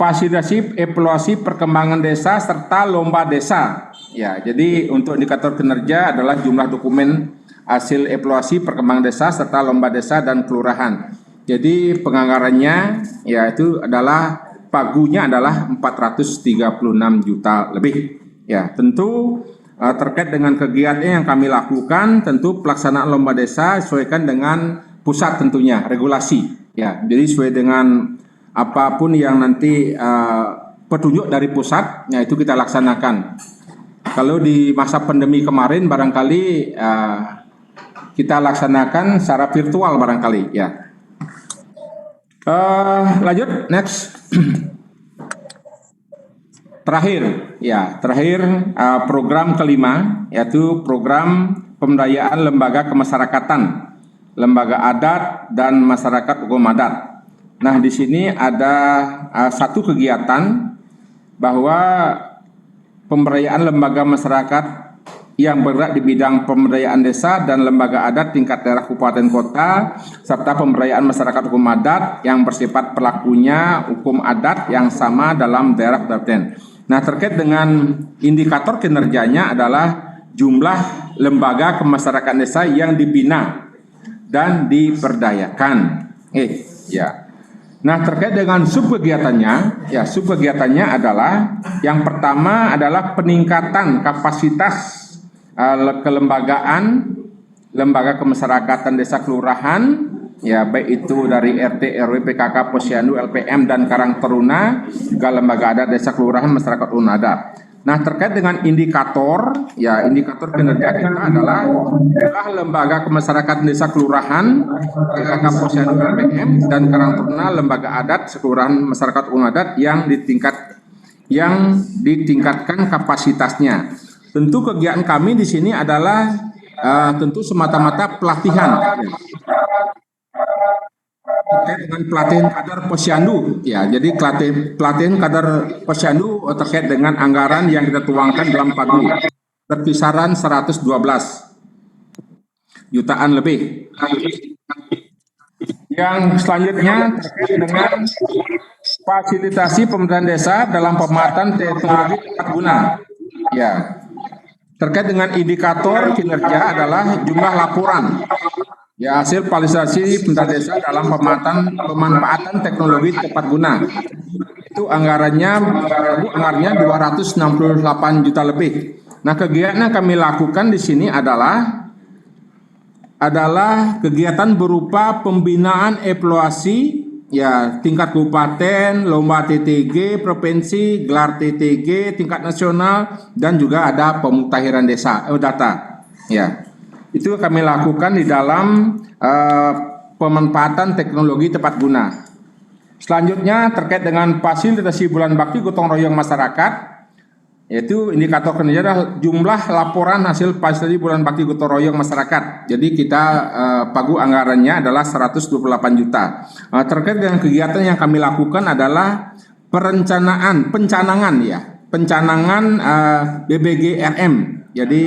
fasilitasi evaluasi perkembangan desa serta lomba desa. Ya, jadi untuk indikator kinerja adalah jumlah dokumen hasil evaluasi perkembangan desa serta lomba desa dan kelurahan. Jadi penganggarannya yaitu adalah pagunya adalah 436 juta lebih. Ya, tentu terkait dengan kegiatan yang kami lakukan, tentu pelaksanaan lomba desa sesuaikan dengan pusat tentunya, regulasi. Ya, jadi sesuai dengan apapun yang nanti petunjuk dari pusat, ya itu kita laksanakan. Kalau di masa pandemi kemarin barangkali kita laksanakan secara virtual barangkali, ya. Lanjut, next. Terakhir program kelima yaitu program pemberdayaan lembaga kemasyarakatan, lembaga adat dan masyarakat hukum adat. Nah, di sini ada satu kegiatan bahwa pemberdayaan lembaga masyarakat yang bergerak di bidang pemberdayaan desa dan lembaga adat tingkat daerah kabupaten kota serta pemberdayaan masyarakat hukum adat yang bersifat pelakunya hukum adat yang sama dalam daerah kabupaten. Nah, terkait dengan indikator kinerjanya adalah jumlah lembaga kemasyarakatan desa yang dibina dan diberdayakan. Ya. Nah, terkait dengan subkegiatannya, ya subkegiatannya adalah yang pertama adalah peningkatan kapasitas kelembagaan, lembaga kemasyarakatan desa kelurahan, ya baik itu dari RT, RW, PKK, Posyandu, LPM dan Karang Taruna, juga lembaga adat desa kelurahan masyarakat adat. Nah, terkait dengan indikator, ya indikator kinerja kita adalah lembaga kemasyarakatan desa kelurahan, PKK, Posyandu, LPM dan Karang Taruna, lembaga adat kelurahan masyarakat adat yang ditingkatkan kapasitasnya. Tentu kegiatan kami di sini adalah tentu semata-mata pelatihan. Terkait dengan pelatihan kader Posyandu, ya jadi pelatihan kader Posyandu terkait dengan anggaran yang kita tuangkan dalam pagu berkisaran 112 jutaan lebih. Yang selanjutnya terkait dengan fasilitasi pemerintahan desa dalam pemanfaatan teknologi tepat guna. Ya, terkait dengan indikator kinerja adalah jumlah laporan. Ya, hasil fasilitasi pemerintahan desa dalam pemanfaatan teknologi tepat guna. Itu anggarannya 268 juta lebih. Nah, kegiatan yang kami lakukan di sini adalah kegiatan berupa pembinaan evaluasi ya tingkat kabupaten, lomba TTG provinsi, gelar TTG tingkat nasional dan juga ada pemutahiran data. Ya. Itu kami lakukan di dalam pemanfaatan teknologi tepat guna. Selanjutnya terkait dengan fasilitasi bulan bakti gotong royong masyarakat, yaitu indikator kinerja adalah jumlah laporan hasil fasilitasi bulan bakti gotong royong masyarakat. Jadi kita pagu anggarannya adalah 128 juta. Terkait dengan kegiatan yang kami lakukan adalah pencanangan BBGRM. Jadi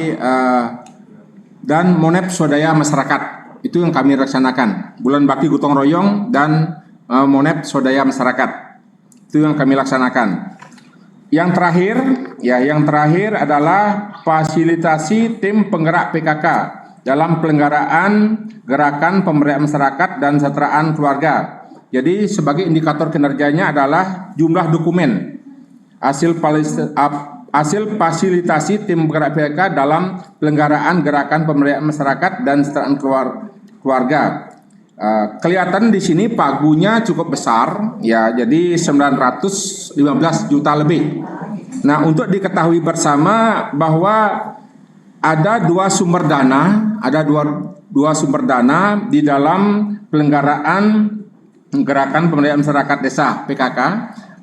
dan Monep Swadaya Masyarakat, itu yang kami laksanakan. Bulan Bakti Gotong Royong dan Monep Swadaya Masyarakat, itu yang kami laksanakan. Yang terakhir adalah fasilitasi tim penggerak PKK dalam penyelenggaraan gerakan pemberdayaan masyarakat dan kesejahteraan keluarga. Jadi sebagai indikator kinerjanya adalah jumlah dokumen hasil fasilitasi tim penggerak PKK dalam penyelenggaraan gerakan pemberdayaan masyarakat dan kesejahteraan keluarga. Kelihatan di sini pagunya cukup besar, ya, jadi 915 juta lebih. Nah, untuk diketahui bersama bahwa ada dua sumber dana di dalam penyelenggaraan gerakan pemberdayaan masyarakat desa PKK.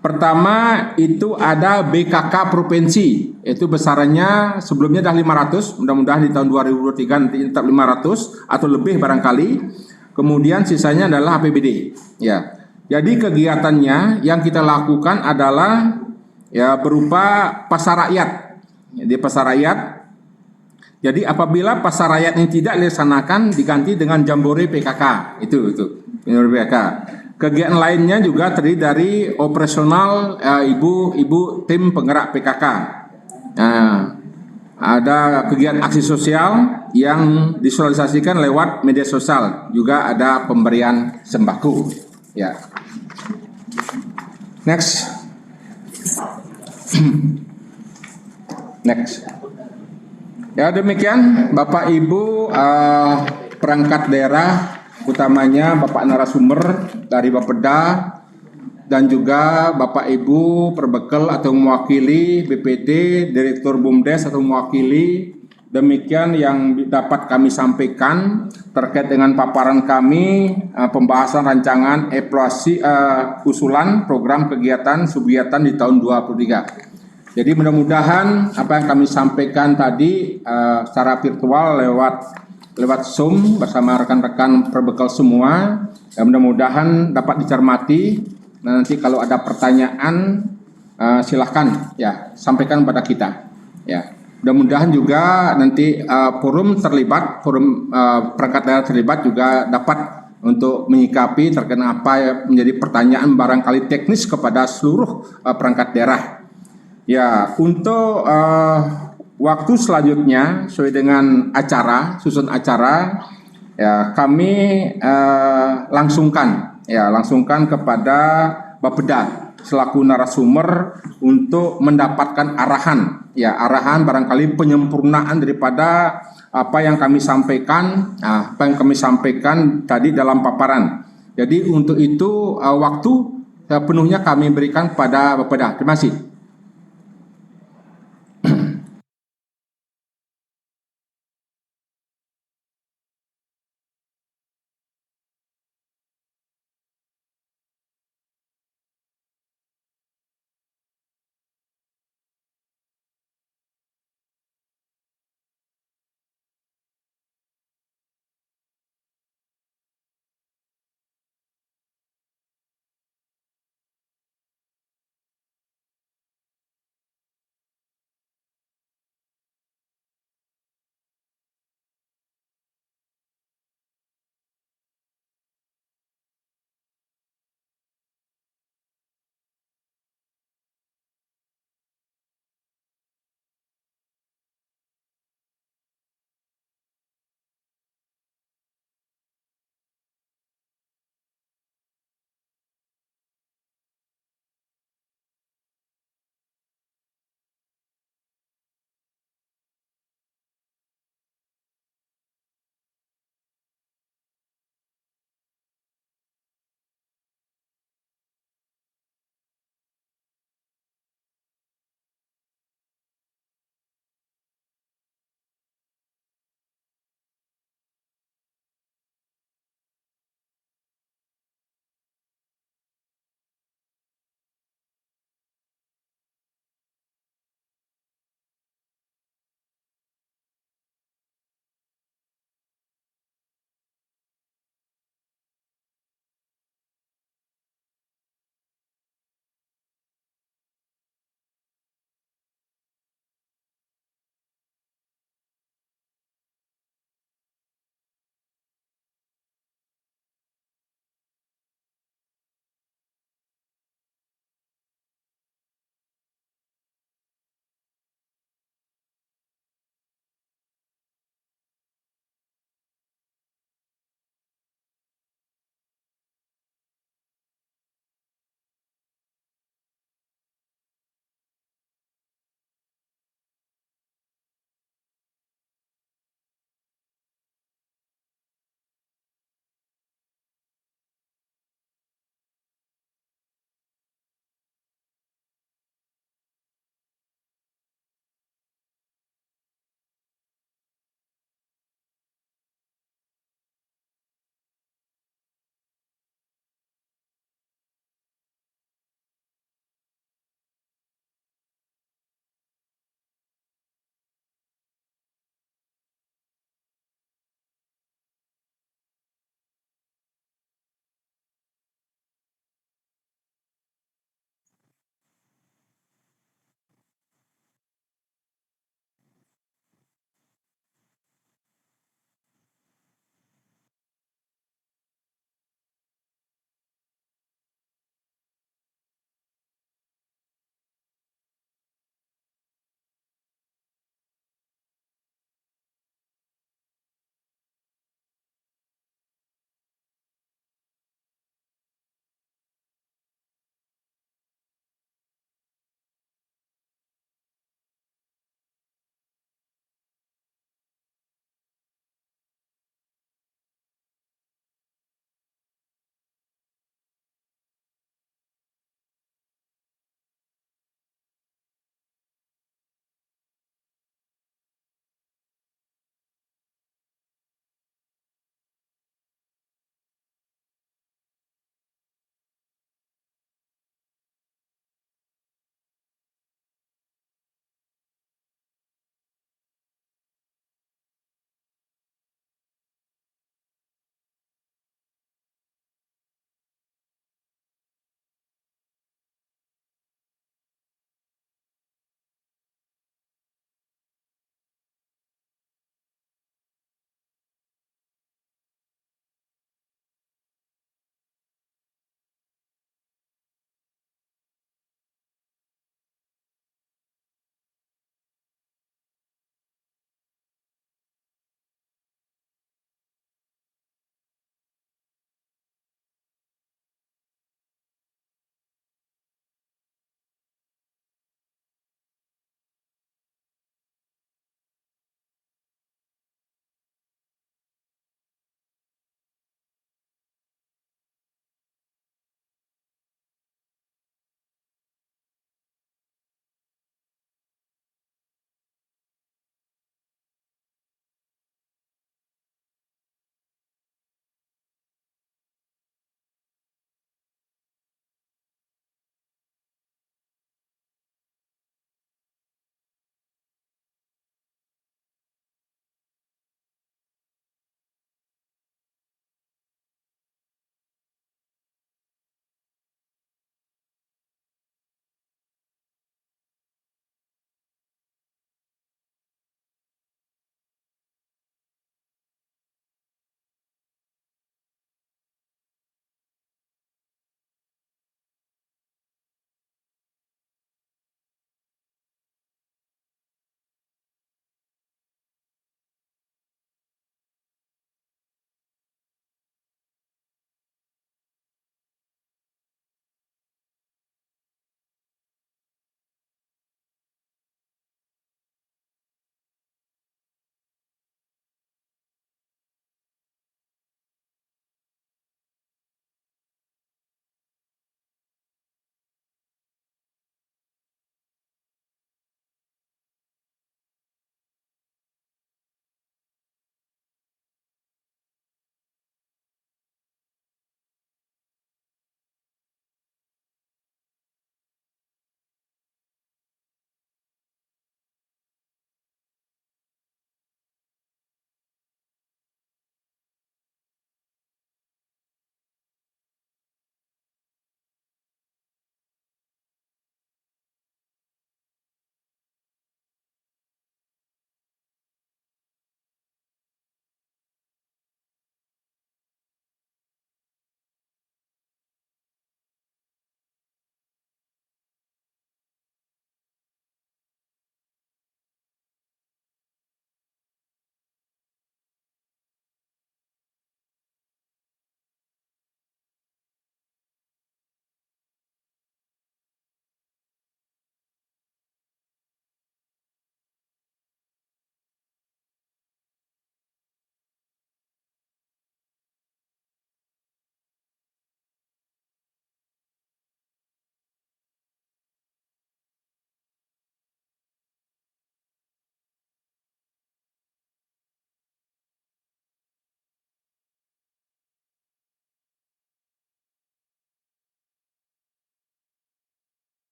Pertama itu ada BKK provinsi, itu besarannya sebelumnya dah 500, mudah-mudahan di tahun 2023 nanti tetap 500 atau lebih barangkali. Kemudian sisanya adalah APBD. Ya, jadi kegiatannya yang kita lakukan adalah ya berupa pasar rakyat. Jadi pasar rakyat. Jadi apabila pasar rakyat ini tidak dilaksanakan diganti dengan jambore PKK, itu jambore PKK. Kegiatan lainnya juga terdiri dari operasional ibu-ibu tim penggerak PKK. Nah, ada kegiatan aksi sosial yang disosialisasikan lewat media sosial. Juga ada pemberian sembako. Ya. Next. Ya, demikian Bapak Ibu perangkat daerah, utamanya Bapak narasumber dari Bapeda dan juga Bapak Ibu perbekal atau mewakili BPD, Direktur BUMDes atau mewakili. Demikian yang dapat kami sampaikan terkait dengan paparan kami pembahasan rancangan evaluasi usulan program kegiatan subkegiatan di tahun 2023. Jadi mudah-mudahan apa yang kami sampaikan tadi secara virtual lewat Zoom bersama rekan-rekan perbekal semua, ya mudah-mudahan dapat dicermati. Nah, nanti kalau ada pertanyaan silahkan ya sampaikan pada kita. Ya, mudah-mudahan juga nanti forum perangkat daerah terlibat juga dapat untuk menyikapi terkait apa yang menjadi pertanyaan barangkali teknis kepada seluruh perangkat daerah. Ya, untuk waktu selanjutnya sesuai dengan susun acara, ya kami langsungkan ya langsungkan kepada Bapeda selaku narasumber untuk mendapatkan arahan, ya arahan barangkali penyempurnaan daripada apa yang kami sampaikan, tadi dalam paparan. Jadi untuk itu waktu penuhnya kami berikan kepada Bapeda. Terima kasih.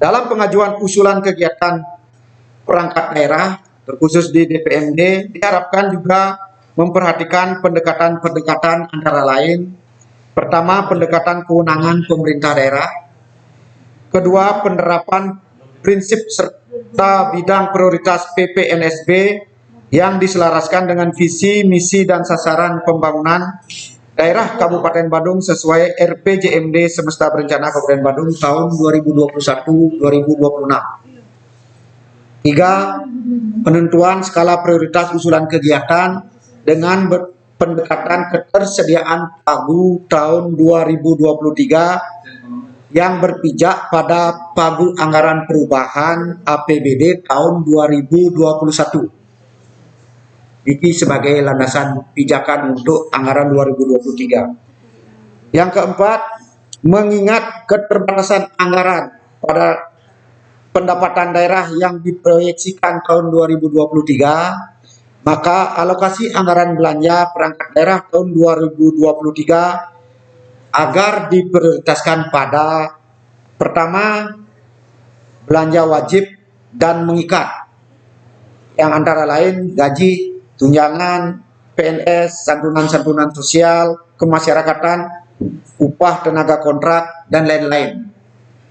Dalam pengajuan usulan kegiatan perangkat daerah, terkhusus di DPMD, diharapkan juga memperhatikan pendekatan-pendekatan antara lain. Pertama, pendekatan kewenangan pemerintah daerah. Kedua, penerapan prinsip serta bidang prioritas PPNSB yang diselaraskan dengan visi, misi, dan sasaran pembangunan daerah Kabupaten Badung sesuai RPJMD Semesta Berencana Kabupaten Badung tahun 2021-2026. Tiga, penentuan skala prioritas usulan kegiatan dengan pendekatan ketersediaan pagu tahun 2023 yang berpijak pada pagu anggaran perubahan APBD tahun 2021. Ini sebagai landasan pijakan untuk anggaran 2023. Yang keempat, mengingat keterbatasan anggaran pada pendapatan daerah yang diproyeksikan tahun 2023, maka alokasi anggaran belanja perangkat daerah tahun 2023 agar diprioritaskan pada pertama, belanja wajib dan mengikat, yang antara lain gaji, tunjangan, PNS, santunan-santunan sosial, kemasyarakatan, upah tenaga kontrak, dan lain-lain.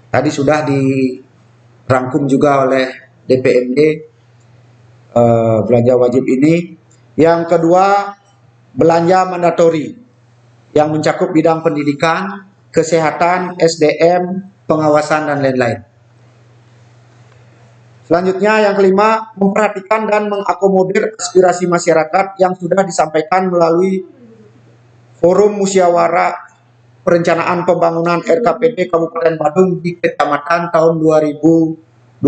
Tadi sudah dirangkum juga oleh DPMD belanja wajib ini. Yang kedua, belanja mandatori yang mencakup bidang pendidikan, kesehatan, SDM, pengawasan, dan lain-lain. Selanjutnya yang kelima, memperhatikan dan mengakomodir aspirasi masyarakat yang sudah disampaikan melalui Forum Musyawarah Perencanaan Pembangunan RKPD Kabupaten Badung di Kecamatan tahun 2022.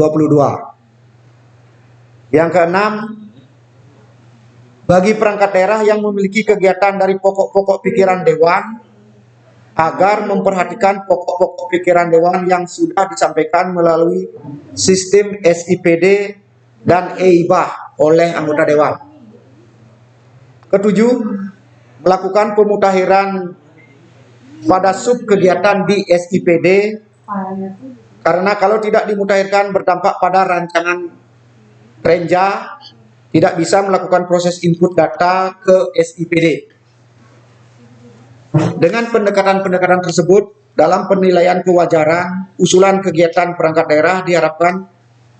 Yang keenam, bagi perangkat daerah yang memiliki kegiatan dari pokok-pokok pikiran Dewan, agar memperhatikan pokok-pokok pikiran Dewan yang sudah disampaikan melalui sistem SIPD dan EIBah oleh anggota Dewan. Ketujuh, melakukan pemutahiran pada sub kegiatan di SIPD, karena kalau tidak dimutahirkan berdampak pada rancangan Renja, tidak bisa melakukan proses input data ke SIPD. Dengan pendekatan-pendekatan tersebut, dalam penilaian kewajaran usulan kegiatan perangkat daerah diharapkan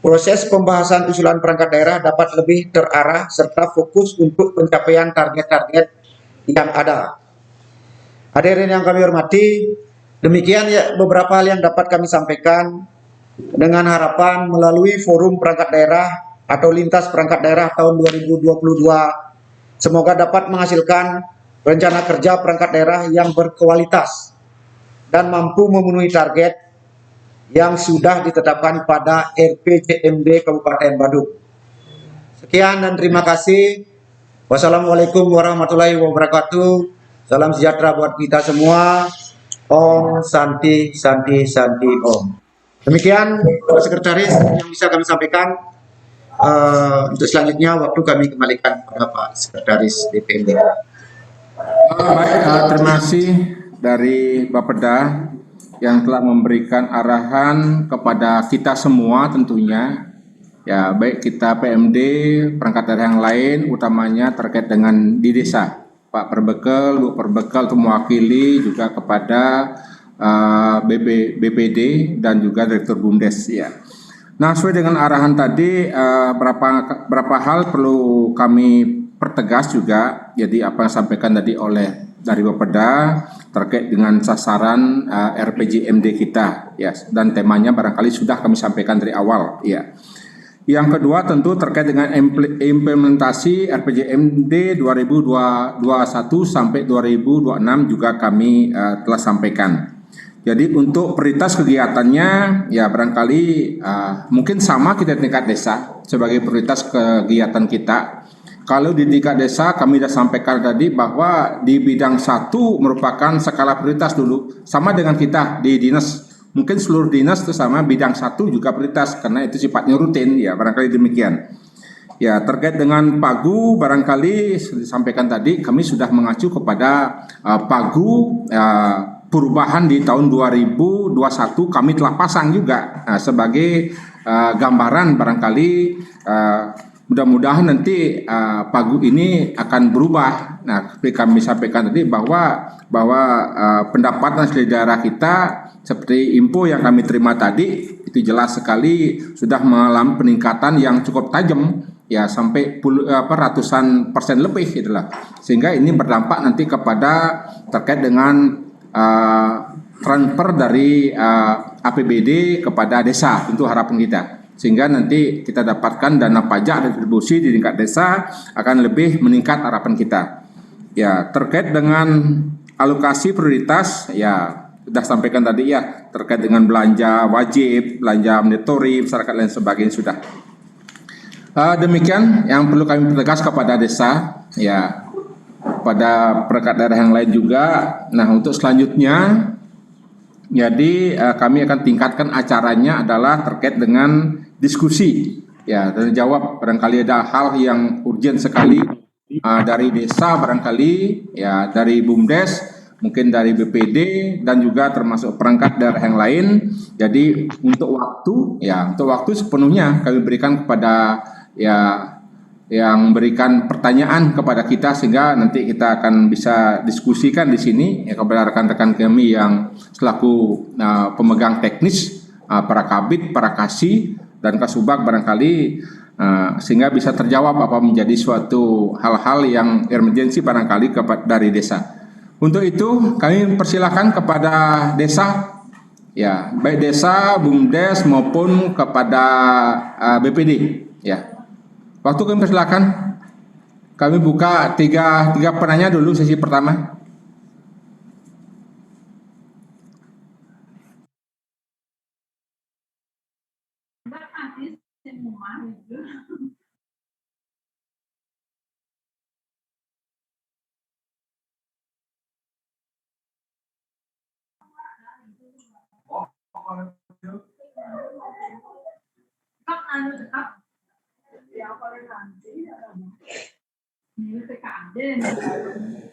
proses pembahasan usulan perangkat daerah dapat lebih terarah serta fokus untuk pencapaian target-target yang ada. Hadirin yang kami hormati, demikian ya beberapa hal yang dapat kami sampaikan dengan harapan melalui forum perangkat daerah atau lintas perangkat daerah tahun 2022 semoga dapat menghasilkan rencana kerja perangkat daerah yang berkualitas dan mampu memenuhi target yang sudah ditetapkan pada RPJMD Kabupaten Badung. Sekian dan terima kasih. Wassalamualaikum warahmatullahi wabarakatuh. Salam sejahtera buat kita semua. Om Santi Santi Santi Om. Demikian Pak Sekretaris yang bisa kami sampaikan. Untuk selanjutnya waktu kami kembalikan kepada Pak Sekretaris DPMD. Baik, terima kasih dari Bapeda yang telah memberikan arahan kepada kita semua tentunya. Ya, baik kita PMD, perangkat daerah yang lain, utamanya terkait dengan di desa. Pak Perbekel, Bu Perbekel itu mewakili juga kepada BPD dan juga Direktur BUMDes ya. Nah, sesuai dengan arahan tadi, berapa hal perlu kami pertegas juga. Jadi apa yang disampaikan tadi oleh dari Bapeda terkait dengan sasaran RPJMD kita, ya. Dan temanya barangkali sudah kami sampaikan dari awal, ya. Yang kedua tentu terkait dengan implementasi RPJMD 2021 sampai 2026 juga kami telah sampaikan. Jadi untuk prioritas kegiatannya ya barangkali mungkin sama kita tingkat desa sebagai prioritas kegiatan kita. Kalau di tingkat desa kami sudah sampaikan tadi bahwa di bidang 1 merupakan skala prioritas dulu. Sama dengan kita di dinas, mungkin seluruh dinas itu sama bidang 1 juga prioritas karena itu sifatnya rutin ya barangkali demikian. Ya terkait dengan pagu barangkali disampaikan tadi kami sudah mengacu kepada pagu perubahan di tahun 2021 kami telah pasang juga sebagai gambaran barangkali mudah-mudahan nanti Pagu ini akan berubah. Nah, seperti kami sampaikan tadi bahwa pendapatan asli daerah kita seperti info yang kami terima tadi itu jelas sekali sudah mengalami peningkatan yang cukup tajam ya sampai ratusan persen lebih gitulah. Sehingga ini berdampak nanti kepada terkait dengan transfer dari APBD kepada desa, tentu harapan kita. Sehingga nanti kita dapatkan dana pajak retribusi di tingkat desa akan lebih meningkat harapan kita. Ya, terkait dengan alokasi prioritas ya sudah sampaikan tadi ya terkait dengan belanja wajib, belanja mandatory, masyarakat lain sebagainya sudah. Demikian yang perlu kami pertegas kepada desa ya pada perangkat daerah yang lain juga. Nah, untuk selanjutnya jadi kami akan tingkatkan acaranya adalah terkait dengan diskusi ya dan jawab barangkali ada hal yang urgent sekali dari desa barangkali ya dari BUMDes mungkin dari BPD dan juga termasuk perangkat daerah yang lain. Jadi untuk waktu sepenuhnya kami berikan kepada ya yang memberikan pertanyaan kepada kita sehingga nanti kita akan bisa diskusikan di sini ya, kepada rekan-rekan kami yang selaku pemegang teknis, para kabid, para kasih dan kasubag barangkali sehingga bisa terjawab apa menjadi suatu hal-hal yang emergensi barangkali dari desa. Untuk itu kami persilakan kepada desa ya, baik desa, BUMDes maupun kepada BPD ya. Waktu kami persilakan. Kami buka tiga penanya dulu sesi pertama.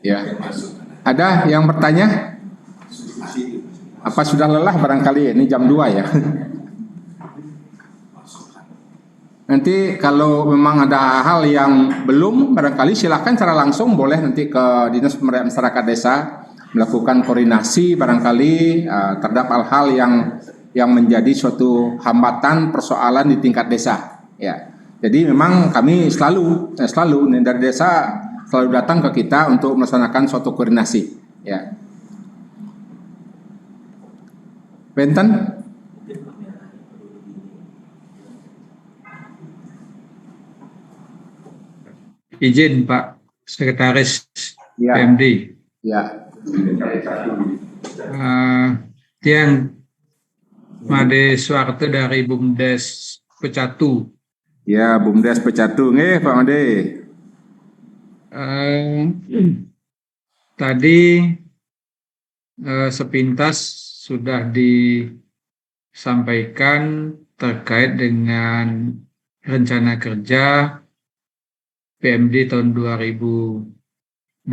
Ya, ada yang bertanya? Apa sudah lelah barangkali ini jam 2 ya? Nanti kalau memang ada hal yang belum barangkali silakan secara langsung boleh nanti ke Dinas Pemberdayaan Masyarakat Desa melakukan koordinasi barangkali terhadap hal-hal yang menjadi suatu hambatan persoalan di tingkat desa ya. Jadi memang kami selalu dari desa selalu datang ke kita untuk melaksanakan suatu koordinasi ya. Benten? Izin Pak Sekretaris Ya. PMD. Ya. Tiang Made Suwarto dari BUMDes Pecatu. Ya, BUMDes Pecatu nggih Pak Made. Tadi sepintas sudah disampaikan terkait dengan rencana kerja PMD tahun 2023,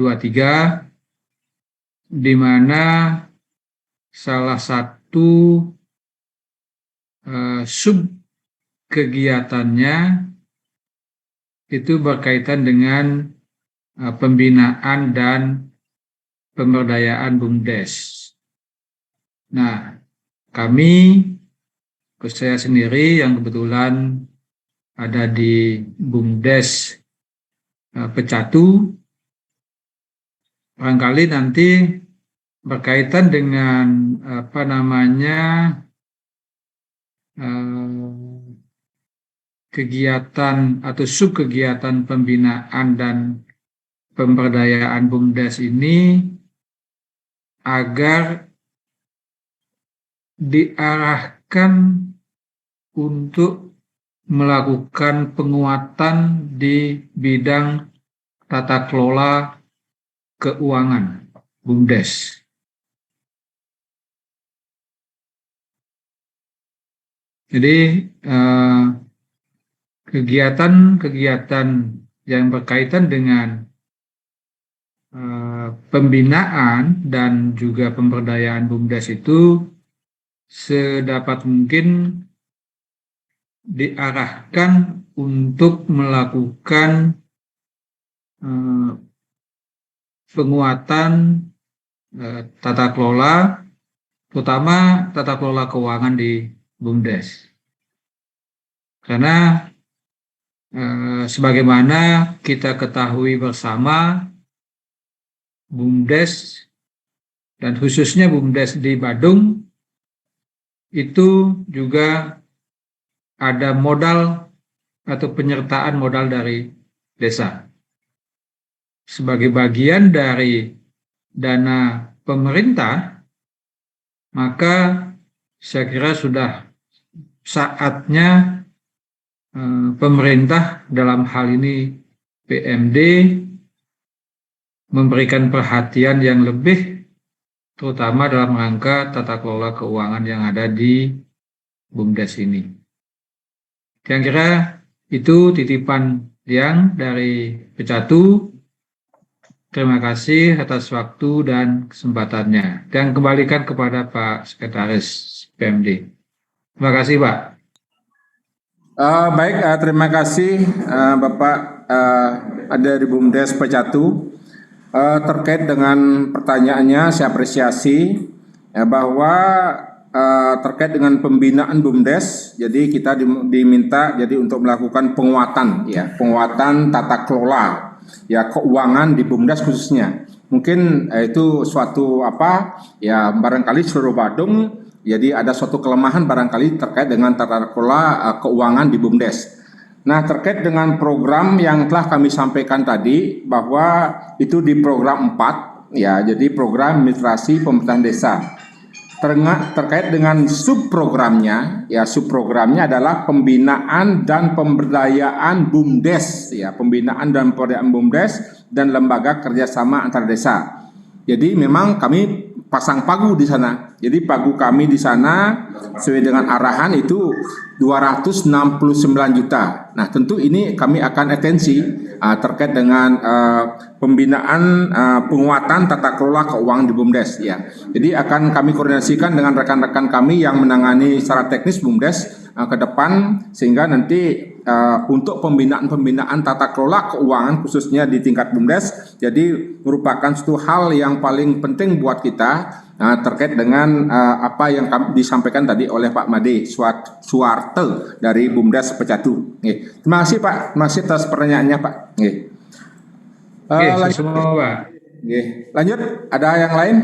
di mana salah satu sub kegiatannya itu berkaitan dengan pembinaan dan pemberdayaan BUMDes. Nah, saya sendiri yang kebetulan ada di BUMDes Pecatu, barangkali nanti berkaitan dengan kegiatan atau subkegiatan pembinaan dan pemberdayaan BUMDes ini agar diarahkan untuk melakukan penguatan di bidang tata kelola keuangan BUMDes. Jadi kegiatan-kegiatan yang berkaitan dengan pembinaan dan juga pemberdayaan BUMDes itu sedapat mungkin diarahkan untuk melakukan penguatan tata kelola, terutama tata kelola keuangan di BUMDes. Karena sebagaimana kita ketahui bersama, BUMDes dan khususnya BUMDes di Badung itu juga ada modal atau penyertaan modal dari desa. Sebagai bagian dari dana pemerintah, maka saya kira sudah saatnya pemerintah dalam hal ini PMD memberikan perhatian yang lebih, terutama dalam rangka tata kelola keuangan yang ada di BUMDes ini. Kira-kira itu titipan yang dari Pecatu. Terima kasih atas waktu dan kesempatannya. Dan kembalikan kepada Pak Sekretaris PMD. Terima kasih, Pak. Baik, terima kasih Bapak dari BUMDes Pecatu. Terkait dengan pertanyaannya, saya apresiasi bahwa terkait dengan pembinaan BUMDes, jadi kita diminta jadi untuk melakukan penguatan tata kelola keuangan di BUMDes khususnya. Mungkin itu suatu barangkali seluruh Badung, jadi ada suatu kelemahan barangkali terkait dengan tata kelola keuangan di BUMDes. Nah, terkait dengan program yang telah kami sampaikan tadi, bahwa itu di program 4, jadi program literasi pemerintahan desa. Terkait dengan subprogramnya, subprogramnya adalah pembinaan dan pemberdayaan BUMDes, pembinaan dan pemberdayaan BUMDes dan lembaga kerjasama antar desa. Jadi memang kami pasang pagu di sana. Jadi pagu kami di sana sesuai dengan arahan itu 269 juta. Nah, tentu ini kami akan atensi terkait dengan pembinaan penguatan tata kelola keuangan di BUMDes Jadi akan kami koordinasikan dengan rekan-rekan kami yang menangani secara teknis BUMDes ke depan, sehingga nanti untuk pembinaan tata kelola keuangan khususnya di tingkat BUMDes jadi merupakan suatu hal yang paling penting buat kita terkait dengan apa yang disampaikan tadi oleh Pak Made Suwarte dari BUMDes Pecatu. Terima kasih Pak, terima kasih atas pertanyaannya Pak. Lanjut. Semua Pak. Lanjut, ada yang lain?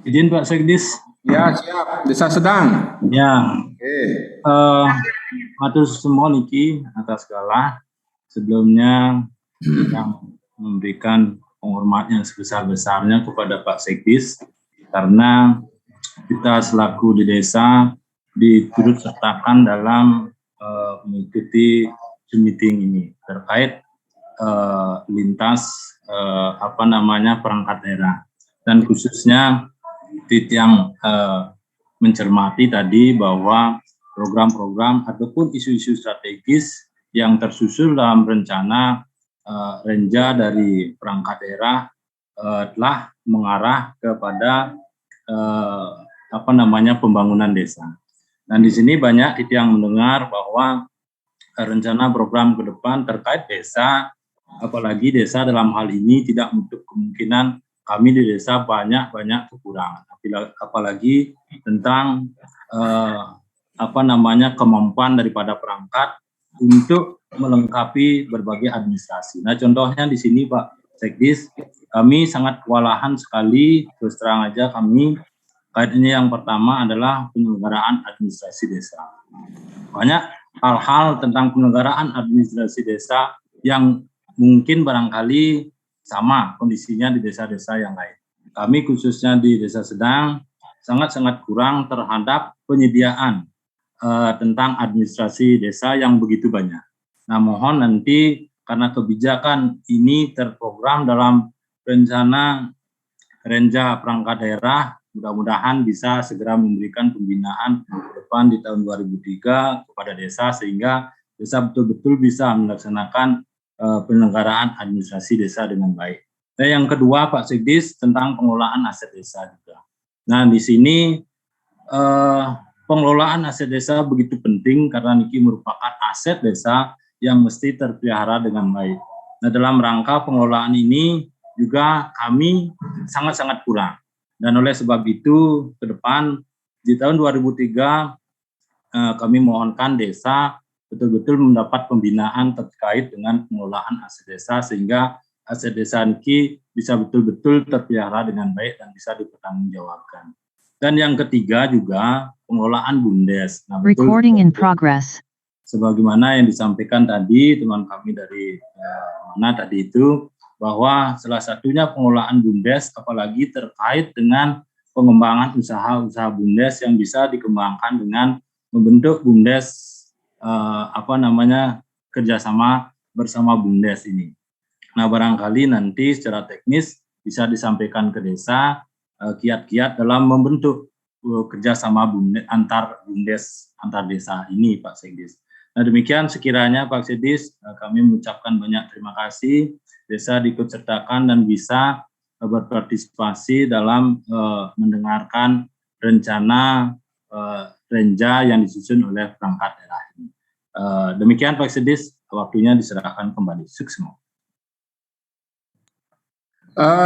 Izin Pak Sekdis. Ya, siap. Desa Sedang. Ya. Matur semua niki atas segala. Sebelumnya yang memberikan penghormatan yang sebesar-besarnya kepada Pak Sekdis, karena kita selaku di desa diturut sertakan dalam mengikuti Zoom meeting ini terkait lintas perangkat daerah, dan khususnya yang mencermati tadi bahwa program-program ataupun isu-isu strategis yang tersusun dalam rencana Renja dari perangkat daerah telah mengarah kepada pembangunan desa. Dan di sini banyak titik yang mendengar bahwa rencana program ke depan terkait desa, apalagi desa dalam hal ini tidak menutup kemungkinan kami di desa banyak kekurangan, apalagi tentang kemampuan daripada perangkat untuk melengkapi berbagai administrasi. Nah, contohnya di sini Pak Sekdis, kami sangat kewalahan sekali, terus terang aja kami. Kaitannya yang pertama adalah penyelenggaraan administrasi desa. Banyak hal-hal tentang penyelenggaraan administrasi desa yang mungkin barangkali sama kondisinya di desa-desa yang lain. Kami khususnya di Desa Sedang sangat-sangat kurang terhadap penyediaan tentang administrasi desa yang begitu banyak. Nah, mohon nanti karena kebijakan ini terprogram dalam rencana Renja perangkat daerah, mudah-mudahan bisa segera memberikan pembinaan ke depan di tahun 2003 kepada desa, sehingga desa betul-betul bisa melaksanakan penyelenggaraan administrasi desa dengan baik. Dan yang kedua Pak Sekdis tentang pengelolaan aset desa juga. Nah di sini pengelolaan aset desa begitu penting karena niki merupakan aset desa yang mesti terpelihara dengan baik. Nah dalam rangka pengelolaan ini juga kami sangat-sangat kurang. Dan oleh sebab itu ke depan di tahun 2003 kami mohonkan desa betul-betul mendapat pembinaan terkait dengan pengelolaan aset desa sehingga aset desa ini bisa betul-betul terpelihara dengan baik dan bisa dipertanggungjawabkan. Dan yang ketiga juga pengelolaan BUMDes. Nah, Recording in progress. Sebagaimana yang disampaikan tadi teman kami dari mana tadi itu bahwa salah satunya pengelolaan BUMDes apalagi terkait dengan pengembangan usaha-usaha BUMDes yang bisa dikembangkan dengan membentuk BUMDes kerjasama bersama BUMDes ini. Nah barangkali nanti secara teknis bisa disampaikan ke desa kiat-kiat dalam membentuk kerjasama antar BUMDes antar desa ini Pak Sekdis. Nah demikian sekiranya Pak Sekdis, kami mengucapkan banyak terima kasih desa diikutsertakan dan bisa berpartisipasi dalam mendengarkan rencana renja yang disusun oleh perangkat daerah ini. Demikian Pak Sekdis, waktunya diserahkan kembali. Sukses.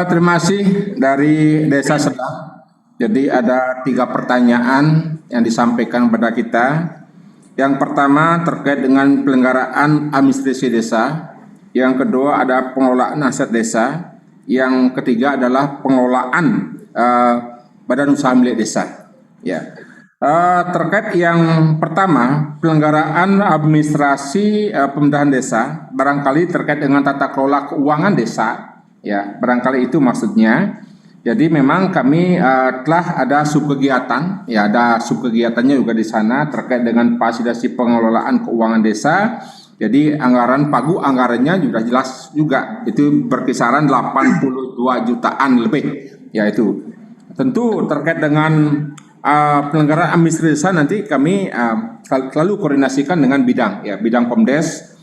Terima kasih dari Desa Sedang. Jadi ada 3 pertanyaan yang disampaikan kepada kita. Yang pertama terkait dengan penyelenggaraan administrasi desa. Yang kedua ada pengelolaan aset desa. Yang ketiga adalah pengelolaan badan usaha milik desa. Ya. Terkait yang pertama, penyelenggaraan administrasi pemerintahan desa, barangkali terkait dengan tata kelola keuangan desa. Ya, barangkali itu maksudnya. Jadi memang kami telah ada subkegiatan, ya ada subkegiatannya juga di sana terkait dengan fasilitasi pengelolaan keuangan desa. Jadi anggaran pagu anggarannya sudah jelas juga itu berkisaran 82 jutaan lebih, yaitu tentu terkait dengan penyelenggaraan administrasi desa nanti kami selalu koordinasikan dengan bidang Pemdes.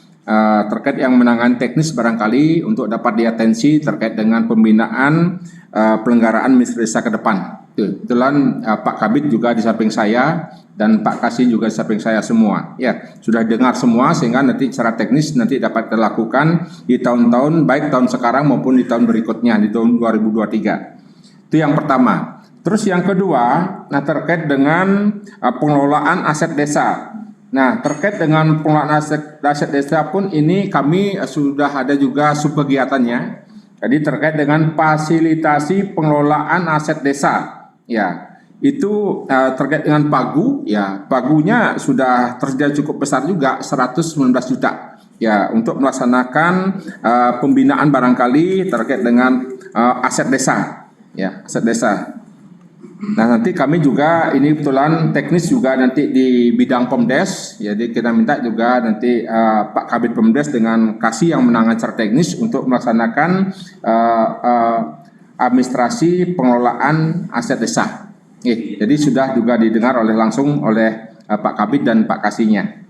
Terkait yang menangani teknis barangkali untuk dapat diatensi terkait dengan pembinaan penyelenggaraan administrasi desa ke depan. Kebetulan Pak Kabid juga di samping saya dan Pak Kasih juga di samping saya semua. Ya, sudah dengar semua sehingga nanti secara teknis nanti dapat dilakukan di tahun-tahun baik tahun sekarang maupun di tahun berikutnya di tahun 2023. Itu yang pertama. Terus yang kedua, nah terkait dengan pengelolaan aset desa. Nah, terkait dengan pengelolaan aset desa pun ini kami sudah ada juga subkegiatannya. Jadi terkait dengan fasilitasi pengelolaan aset desa. Ya, itu terkait dengan pagu, ya pagunya sudah tersedia cukup besar juga 119 juta. Ya, untuk melaksanakan pembinaan barangkali terkait dengan aset desa. Ya, aset desa. Nah nanti kami juga ini kebetulan teknis juga nanti di bidang Pemdes, jadi kita minta juga nanti Pak Kabid Pemdes dengan Kasih yang menangani secara teknis untuk melaksanakan administrasi pengelolaan aset desa. Jadi sudah juga didengar langsung oleh Pak Kabid dan Pak Kasihnya.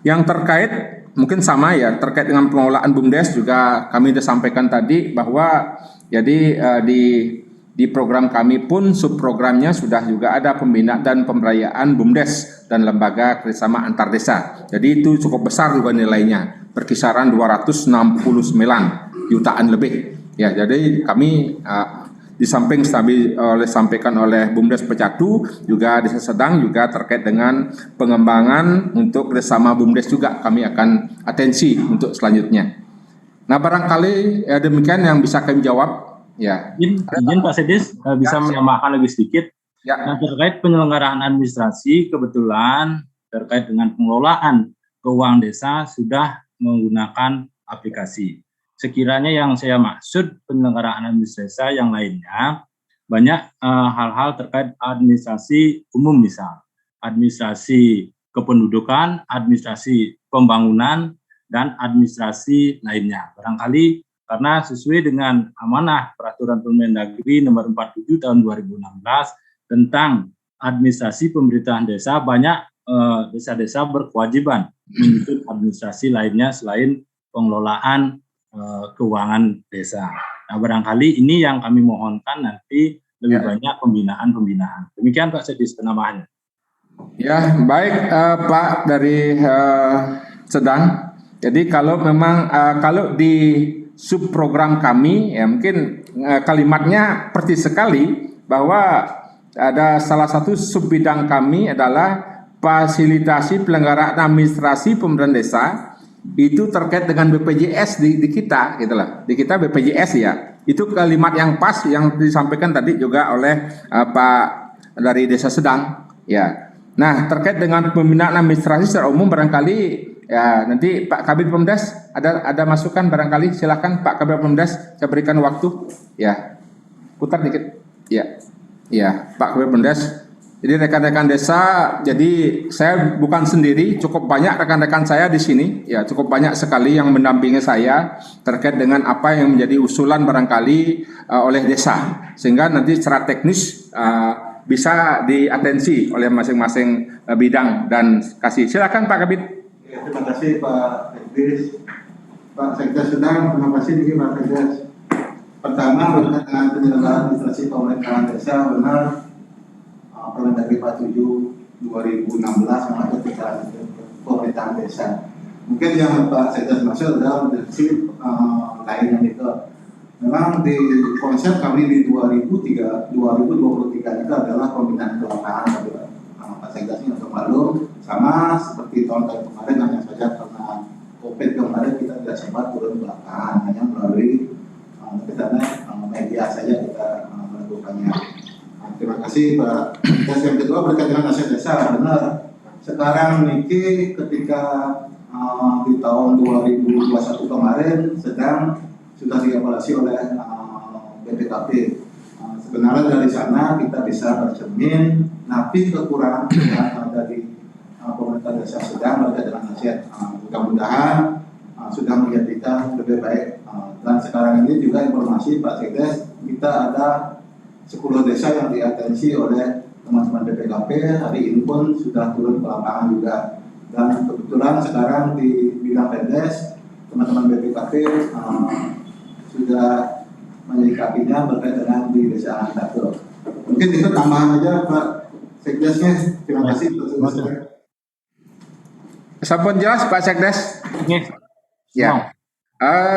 Yang terkait mungkin sama ya terkait dengan pengelolaan BUMDes juga kami sudah sampaikan tadi bahwa jadi di program kami pun subprogramnya sudah juga ada pembinaan dan pemberdayaan BUMDes dan lembaga kerjasama antar desa. Jadi itu cukup besar juga nilainya, berkisaran 269 jutaan lebih. Ya, jadi kami di samping sampaikan oleh BUMDes Pecatu juga Desa Sedang juga terkait dengan pengembangan untuk kerjasama BUMDes juga kami akan atensi untuk selanjutnya. Nah barangkali demikian yang bisa kami jawab. Ya. Izin Pak Sekdis bisa menambahkan lebih sedikit. Ya. Nah, terkait penyelenggaraan administrasi kebetulan terkait dengan pengelolaan keuangan desa sudah menggunakan aplikasi. Sekiranya yang saya maksud penyelenggaraan administrasi desa yang lainnya banyak hal-hal terkait administrasi umum misal administrasi kependudukan, administrasi pembangunan dan administrasi lainnya. Barangkali karena sesuai dengan amanah Peraturan Permendagri nomor 47 tahun 2016 tentang administrasi pemerintahan desa banyak desa-desa berkewajiban menyusun administrasi lainnya selain pengelolaan keuangan desa. Nah, barangkali ini yang kami mohonkan nanti lebih banyak pembinaan. Demikian Pak Sekdes penambahannya. Ya, baik Pak dari Sedang. Jadi kalau memang kalau di subprogram kami, ya mungkin kalimatnya persis sekali bahwa ada salah satu subbidang kami adalah fasilitasi pelanggaran administrasi pemerintahan desa. Itu terkait dengan BPJS di kita, gitulah. Di kita BPJS ya. Itu kalimat yang pas yang disampaikan tadi juga oleh Pak dari Desa Sedang. Ya. Nah, terkait dengan pembinaan administrasi secara umum barangkali ya nanti Pak Kabid Pemdas ada masukan barangkali, silakan Pak Kabid Pemdas, saya berikan waktu. Ya. Putar dikit. Ya. Ya, Pak Kabid Pemdas. Jadi rekan-rekan desa, jadi saya bukan sendiri, cukup banyak rekan-rekan saya di sini, ya cukup banyak sekali yang mendampingi saya terkait dengan apa yang menjadi usulan barangkali oleh desa, sehingga nanti secara teknis bisa diatensi oleh masing-masing bidang dan kasih. Silakan Pak Kabid. Ya, terima kasih Pak Sekdes. Pak Sekdes Sedang, terima kasih juga Pak Sekdes. Pertama berkaitan dengan penyelenggaraan administrasi pemerintahan desa, benar Permendagri 47 2016 yang ada tentang pemerintahan desa. Mungkin yang Pak Sekdes maksud adalah prinsip lainnya itu. Memang di konsep kami di 2023 itu adalah pembinaan ke lapangan. Pak Sekdes ini untuk maklum, sama seperti tahun kemarin hanya saja karena COVID kemarin kita tidak sempat turun ke lapangan, hanya melalui media saja kita melakukannya. Terima kasih Pak. Dan yang kedua berkaitan dengan aset desa, benar. Sekarang Niki ketika di tahun 2021 kemarin sudah dievaluasi oleh BPKP. Sebenarnya dari sana kita bisa bercermin napi kekurangan yang ada di pemerintah desa Sedang berkaitan dengan aset. Mudah-mudahan sudah menjadikan lebih baik. Dan sekarang ini juga informasi Pak Sekdes, kita ada 10 desa yang diatensi oleh teman-teman BPKP. Hari ini pun sudah turun ke lapangan juga. Dan kebetulan sekarang di bidang Pendes, teman-teman BPKP sudah menyikapinya berkaitan dengan di desa Andatul. Mungkin itu tambahan aja Pak Sekdesnya. Terima kasih. Sampun jelas Pak Sekdes? Ya.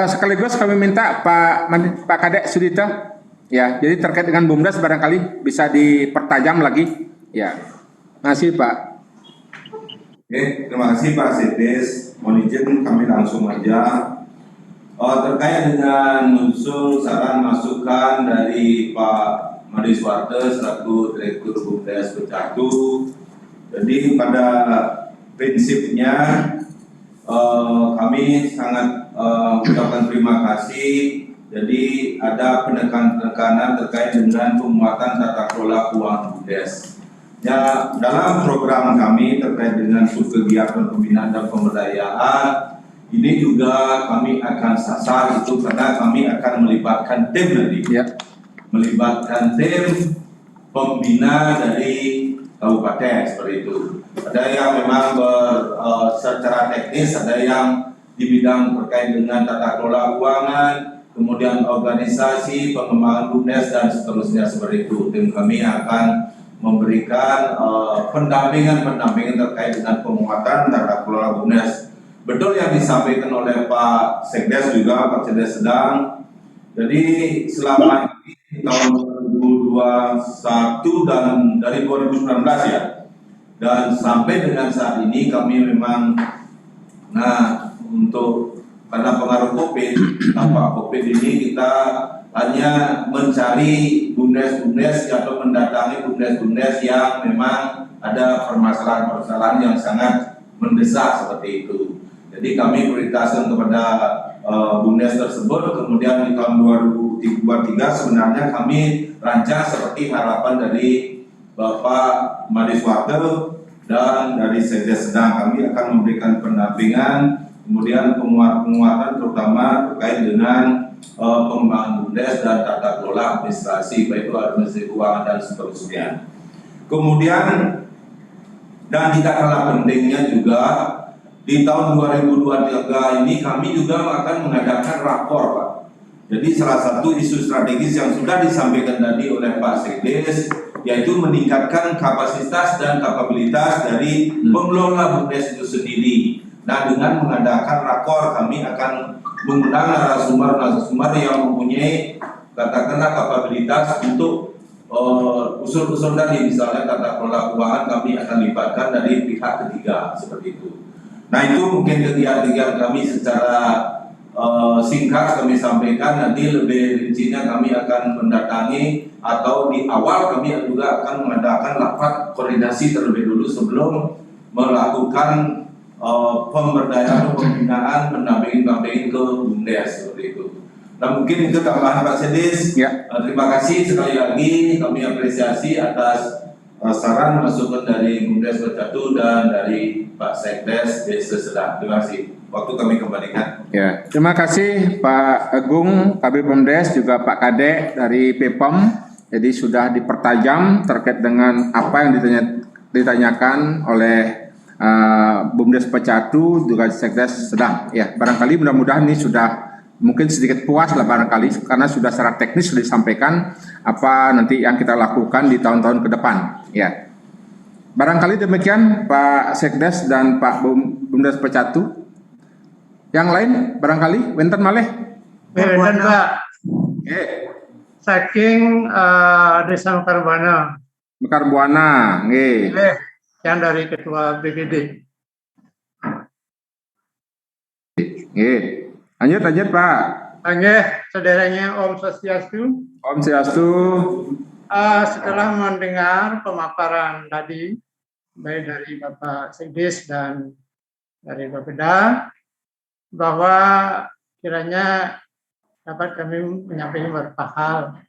Sekaligus kami minta Pak Kadek Sudita. Ya, jadi terkait dengan BUMDes barangkali bisa dipertajam lagi. Ya, masih Pak. Oke, terima kasih Pak Sekdes. Mohon izin kami langsung aja. Terkait dengan usul saran masukan dari Pak Madiswarte selaku Direktur BUMDes Becatu. Jadi pada prinsipnya kami sangat mengucapkan terima kasih. Jadi ada penekanan terkait dengan penguatan tata kelola keuangan BUMDes. Ya, dalam program kami terkait dengan subkegiatan pembinaan dan pemberdayaan, ini juga kami akan sasar itu karena kami akan melibatkan tim nanti. Ya. Melibatkan tim pembina dari kabupaten seperti itu. Ada yang memang secara teknis, ada yang di bidang terkait dengan tata kelola keuangan, kemudian organisasi, pengembangan BUMDes dan seterusnya seperti itu. Tim kami akan memberikan pendampingan terkait dengan penguatan tata kelola BUMDes. Betul yang disampaikan oleh Pak Sekdes juga, Pak Sekdes Sedang. Jadi selama ini tahun 2021 dan dari 2019 ya, dan sampai dengan saat ini kami memang, untuk karena pengaruh COVID, tanpa COVID ini kita hanya mencari BUMDes atau mendatangi BUMDes yang memang ada permasalahan-permasalahan yang sangat mendesak seperti itu. Jadi kami prioritaskan kepada BUMDes tersebut. Kemudian di tahun 2023 sebenarnya kami rancang seperti harapan dari Bapak Madiswarte dan dari Sekdes Sedang. Kami akan memberikan pendampingan, kemudian penguatan terutama terkait dengan pengembangan BUMDes dan tata kelola administrasi, baik itu administrasi keuangan dan seterusnya. Kemudian Dan tidak kalah pentingnya juga di tahun 2023 ini kami juga akan mengadakan rakor, Pak. Jadi salah satu isu strategis yang sudah disampaikan tadi oleh Pak Sekdes yaitu meningkatkan kapasitas dan kapabilitas dari pengelola BUMDes itu sendiri. Nah, dengan mengadakan rakor kami akan mengundang narasumber yang mempunyai katakanlah kapabilitas untuk usul-usul tadi, misalnya tata kelola keuangan kami akan libatkan dari pihak ketiga seperti itu. Nah, itu mungkin kegiatan kami secara singkat kami sampaikan. Nanti lebih rincinya kami akan mendatangi atau di awal kami juga akan mengadakan rapat koordinasi terlebih dulu sebelum melakukan pemberdayaan, pembinaan, pendampingan ke BUMDes seperti itu. Nah, mungkin itu tambahan Pak Sekdes. Ya. Terima kasih sekali lagi, kami apresiasi atas saran masukan dari BUMDes Bersatu dan dari Pak Sekdes Desa Sedang. Terima kasih. Waktu kami kembalikan. Ya, terima kasih Pak Agung, Kabid BUMDes, juga Pak Kadek dari PPOM. Jadi sudah dipertajam terkait dengan apa yang ditanyakan oleh BUMDes Bersatu juga Sekdes Sedang. Ya, barangkali mudah-mudahan ini sudah mungkin sedikit puas lah barangkali karena sudah secara teknis sudah disampaikan apa nanti yang kita lakukan di tahun-tahun ke depan. Ya, barangkali demikian Pak Sekdes dan Pak BUMDes Bersatu. Yang lain barangkali wenten malih. Wenten Pak. Oke. Saking Desa Mekarbuana. Mekarbuana, nggih. Yang dari Ketua BPD. Nggih. Lanjut Pak. Nggih, saudaranya Om Swastiastu. Om Swastiastu. Setelah mendengar pemaparan tadi baik dari Bapak Sekdes dan dari Bapeda, bahwa kiranya dapat kami menyampaikan beberapa hal.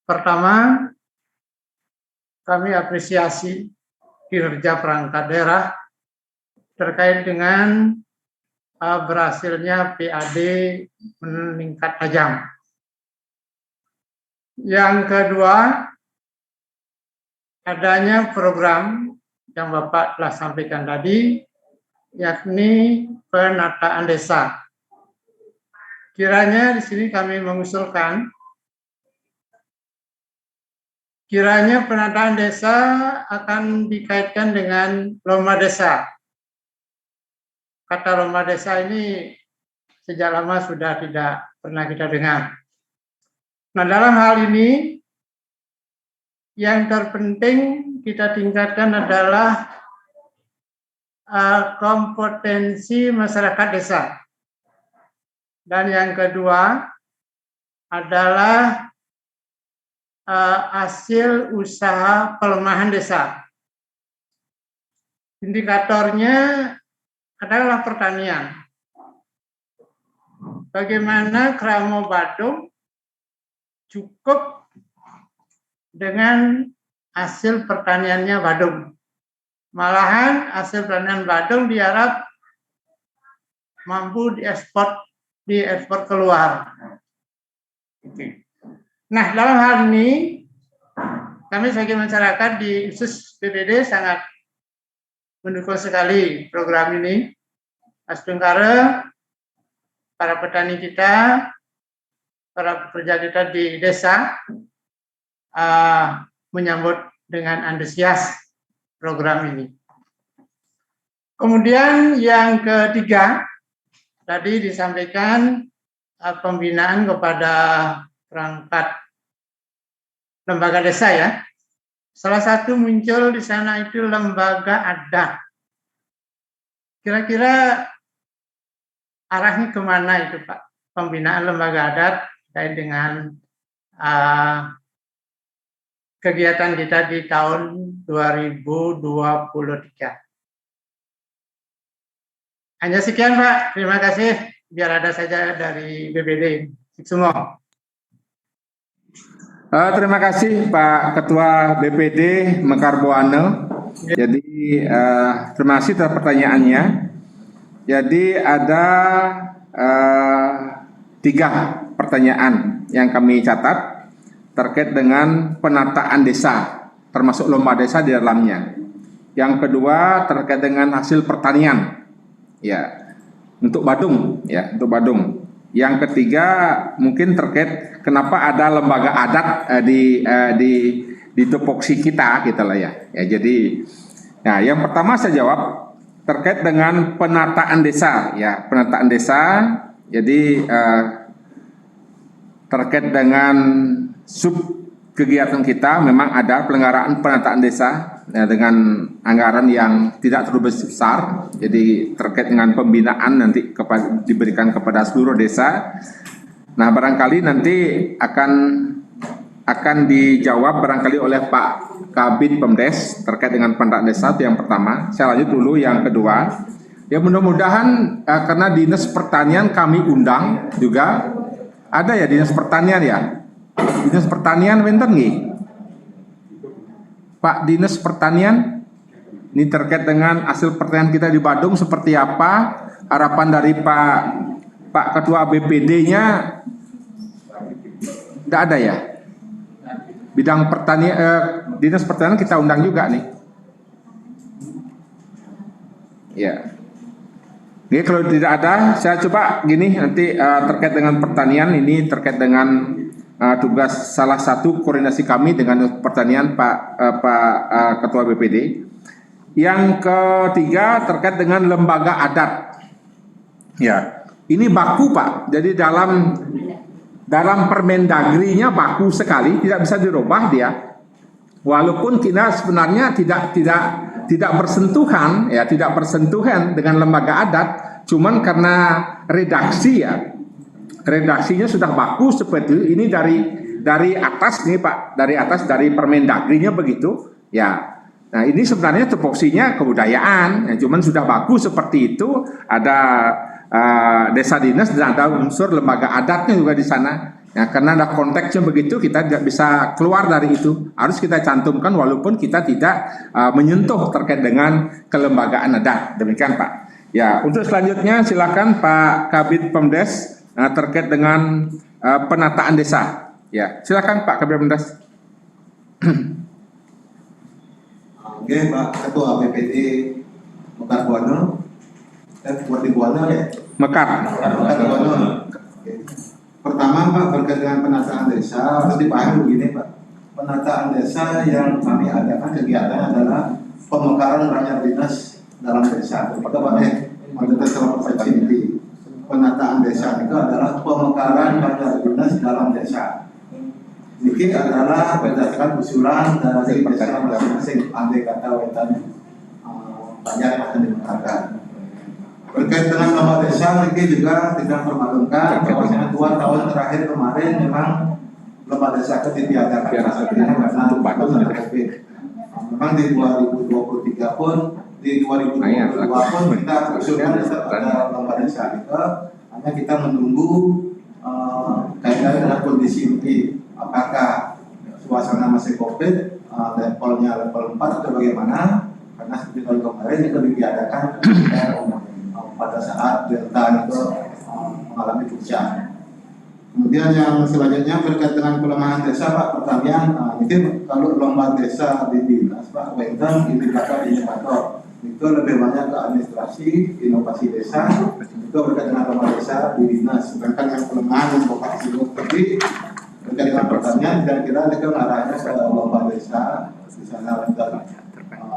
Pertama, kami apresiasi kinerja perangkat daerah terkait dengan berhasilnya PAD meningkat tajam. Yang kedua, adanya program yang Bapak telah sampaikan tadi, yakni penataan desa. Kiranya di sini kami mengusulkan, kiranya penataan desa akan dikaitkan dengan lomba desa. Kata lomba desa ini sejak lama sudah tidak pernah kita dengar. Nah, dalam hal ini yang terpenting kita tingkatkan adalah kompetensi masyarakat desa. Dan yang kedua adalah hasil usaha pelemahan desa. Indikatornya adalah pertanian. Bagaimana Kramo Badung cukup dengan hasil pertaniannya Badung. Malahan hasil pertanian Badung diharap mampu diekspor keluar. Nah, dalam hal ini kami sebagai masyarakat di khusus BPD sangat mendukung sekali program ini. Astungkara, para petani kita, para pekerja kita di desa menyambut dengan antusias program ini. Kemudian yang ketiga, tadi disampaikan pembinaan kepada perangkat lembaga desa ya. Salah satu muncul di sana itu lembaga adat. Kira-kira arahnya kemana itu Pak? Pembinaan lembaga adat terkait dengan kegiatan kita di tahun 2023. Hanya sekian Pak, terima kasih. Biar ada saja dari BPD. Semua. Terima kasih Pak Ketua BPD Mekarbuana. Jadi terima kasih atas pertanyaannya. Jadi ada 3 pertanyaan yang kami catat terkait dengan penataan desa, termasuk lomba desa di dalamnya. yang kedua terkait dengan hasil pertanian, ya, untuk Badung, ya, untuk Badung. Yang ketiga mungkin terkait kenapa ada lembaga adat di tupoksi kita, gitu lah ya. Ya, jadi, nah yang pertama saya jawab terkait dengan penataan desa, ya, penataan desa. Jadi terkait dengan sub kegiatan kita memang ada pelenggaraan penataan desa, ya, dengan anggaran yang tidak terlalu besar. Jadi terkait dengan pembinaan nanti diberikan kepada seluruh desa. Nah, barangkali nanti akan dijawab barangkali oleh Pak Kabid Pemdes terkait dengan penataan desa, itu yang pertama. Saya lanjut dulu yang kedua. Ya, mudah-mudahan karena Dinas Pertanian kami undang juga, ada ya Dinas Pertanian ya. Dinas Pertanian benten nggih? Pak Dinas Pertanian, ini terkait dengan hasil pertanian kita di Badung seperti apa? Harapan dari Pak Ketua BPD-nya tidak ada ya? Bidang pertanian, Dinas Pertanian kita undang juga nih. Ya. Oke, kalau tidak ada, saya coba gini nanti terkait dengan pertanian ini terkait dengan tugas salah satu koordinasi kami dengan pertanian Pak Ketua BPD. Yang ketiga terkait dengan lembaga adat. Ya, ini baku Pak. Jadi dalam Permendagri-nya baku sekali, tidak bisa dirubah dia. Walaupun kita sebenarnya tidak bersentuhan, ya, tidak bersentuhan dengan lembaga adat, cuman karena redaksi, ya, redaksinya sudah bagus seperti ini dari atas nih Pak, dari Permendagri-nya begitu, ya. Nah, ini sebenarnya tupoksinya kebudayaan, ya, cuman sudah bagus seperti itu, ada desa dinas dan ada unsur lembaga adatnya juga di sana. Nah, karena ada konteksnya begitu, kita tidak bisa keluar dari itu. Harus kita cantumkan walaupun kita tidak menyentuh terkait dengan kelembagaan adat. Demikian Pak. Ya, untuk selanjutnya silakan Pak Kabid Pemdes terkait dengan penataan desa. Ya, silakan Pak Kabid Pemdes. Oke, Pak Ketua BPD Mekar Buana. Buana ya? Mekar. Buana. Pertama Pak, berkait dengan penataan desa harus dipahami begini Pak. Penataan desa yang kami adakan kegiatan adalah pemekaran banyak dinas dalam desa. Maka Pak menurut salah percaya penataan desa itu adalah pemekaran banyak dinas dalam desa. Ini adalah berdasarkan usulan dari desa masing-masing. Andai kata wetan banyak akan dimekarkan. Berkait dengan nama desa, ini juga tidak termaklumkan bahwa 2 tahun terakhir kemarin memang lembaga desa itu ditiadakan karena Bandung dan COVID. Memang di 2023 pun, di 2022 pun kita usulkan ada lembaga desa itu, hanya kita menunggu kaitannya dengan kondisi ini, apakah suasana masih COVID, levelnya level 4 atau bagaimana? Karena seperti tahun kemarin itu ditiadakan pada saat Delta itu mengalami puncak. Kemudian yang selanjutnya berkait dengan pelemahan desa Pak pertanian, mungkin kalau lomba desa di dinas Pak Wenten indikator itu lebih banyak ke administrasi inovasi desa, itu berkait dengan lomba desa di dinas. Sedangkan yang pelemahan yang vokasi tadi berkait dengan pertanian dan kita itu arahnya ke lomba desa di sana untuk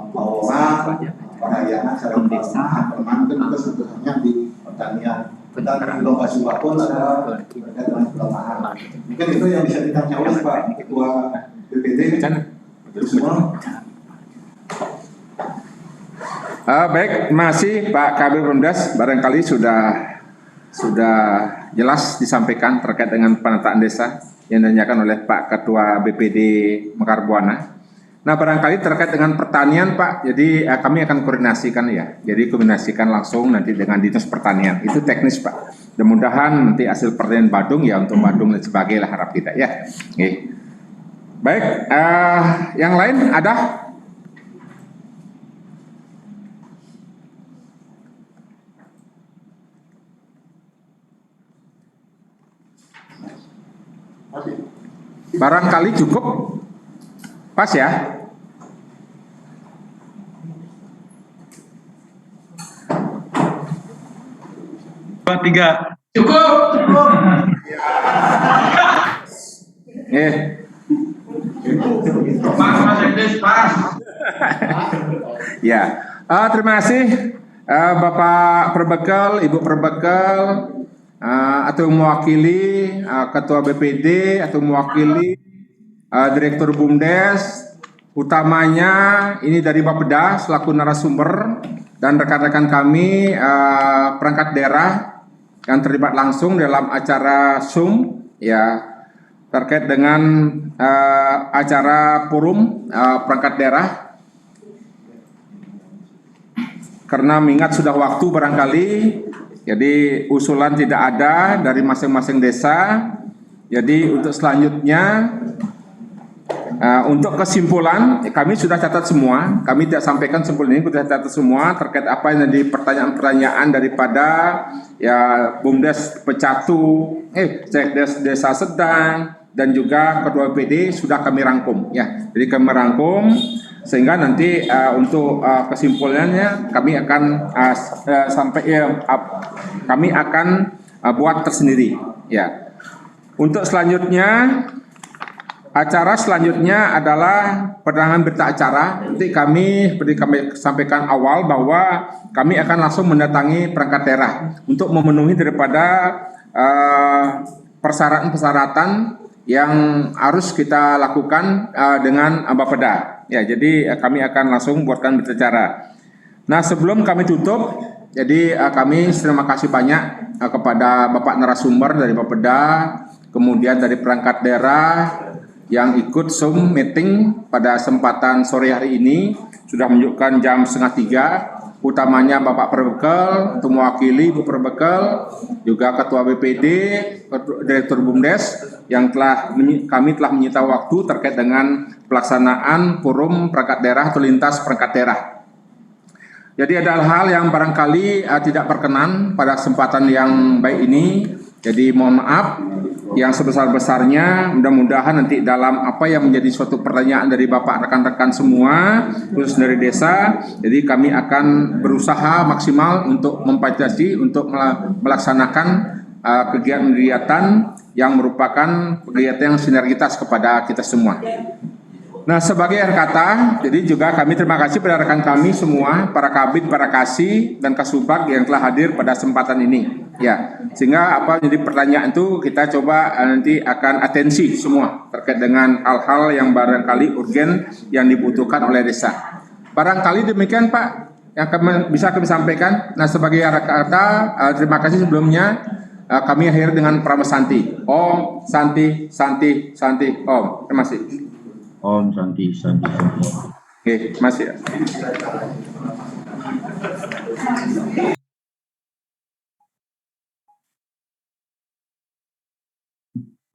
Pawawan, Parayana, Sarang Desa, Perman itu sebetulnya di pertanian. Dan lomba Sumba pun ada berkait dengan pelemahan. Mungkin itu yang bisa ditanya oleh Pak Ketua BPD. Semua. Baik, masih Pak Kabid Pemdes, barangkali sudah jelas disampaikan terkait dengan penataan desa yang ditanyakan oleh Pak Ketua BPD Mekar Buana. Nah, barangkali terkait dengan pertanian Pak, jadi kami akan koordinasikan ya. Jadi koordinasikan langsung nanti dengan Dinas Pertanian. Itu teknis Pak. Mudah-mudahan nanti hasil pertanian Badung ya untuk Badung dan sebagainya lah harap kita ya. Oke. Baik, yang lain ada? Barangkali cukup. Pas ya? 3. Cukup. Pas, Mas Sekdes, pas. Ya, terima kasih Bapak Perbekal, Ibu Perbekal, atau mewakili Ketua BPD atau mewakili Direktur BUMDes, utamanya ini dari Bapeda selaku narasumber dan rekan-rekan kami perangkat daerah yang terlibat langsung dalam acara Zoom ya terkait dengan acara forum perangkat daerah. Karena mengingat sudah waktu barangkali, jadi usulan tidak ada dari masing-masing desa. Jadi untuk selanjutnya, untuk kesimpulan, kami sudah catat semua. Kami tidak sampaikan simpulan ini, kita catat semua terkait apa yang jadi pertanyaan-pertanyaan daripada ya BUMDes Pecatu, Sekdes Desa Sedang, dan juga Ketua BPD sudah kami rangkum. Ya, jadi kami rangkum sehingga nanti untuk kesimpulannya kami akan kami akan buat tersendiri. Ya, untuk selanjutnya. Acara selanjutnya adalah penerangan berita acara. Nanti kami seperti kami sampaikan awal bahwa kami akan langsung mendatangi perangkat daerah untuk memenuhi daripada persyaratan-persyaratan yang harus kita lakukan dengan Bapeda. Ya, jadi kami akan langsung buatkan berita acara. Nah, sebelum kami tutup, jadi kami terima kasih banyak kepada Bapak narasumber dari Bapeda, kemudian dari perangkat daerah yang ikut Zoom meeting pada kesempatan sore hari ini sudah menunjukkan jam 2:30, utamanya Bapak Perbekal, untuk mewakili Ibu Perbekal, juga Ketua BPD, Direktur BUMDes yang kami telah menyita waktu terkait dengan pelaksanaan forum perangkat daerah atau lintas perangkat daerah. Jadi ada hal yang barangkali tidak berkenan pada kesempatan yang baik ini. Jadi mohon maaf yang sebesar-besarnya, mudah-mudahan nanti dalam apa yang menjadi suatu pertanyaan dari Bapak rekan-rekan semua, khusus dari desa, jadi kami akan berusaha maksimal untuk memfasilitasi, untuk melaksanakan kegiatan-kegiatan yang merupakan kegiatan yang sinergitas kepada kita semua. Nah, sebagai akhir kata, jadi juga kami terima kasih pada rekan kami semua, para kabid, para kasih, dan kasubag yang telah hadir pada kesempatan ini. Ya, sehingga apa jadi pertanyaan itu kita coba nanti akan atensi semua terkait dengan hal-hal yang barangkali urgen yang dibutuhkan oleh desa. Barangkali demikian Pak yang bisa kami sampaikan. Nah, sebagai akhir kata, terima kasih sebelumnya. Kami akhir dengan Pramasanti. Om Santi Santi Santi Om. Terima kasih. Om Santi Santi Santi. Oke, masih.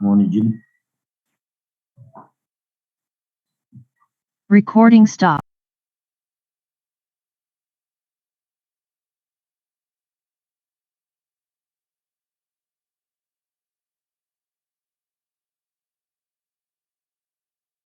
Mohon izin. Recording stop.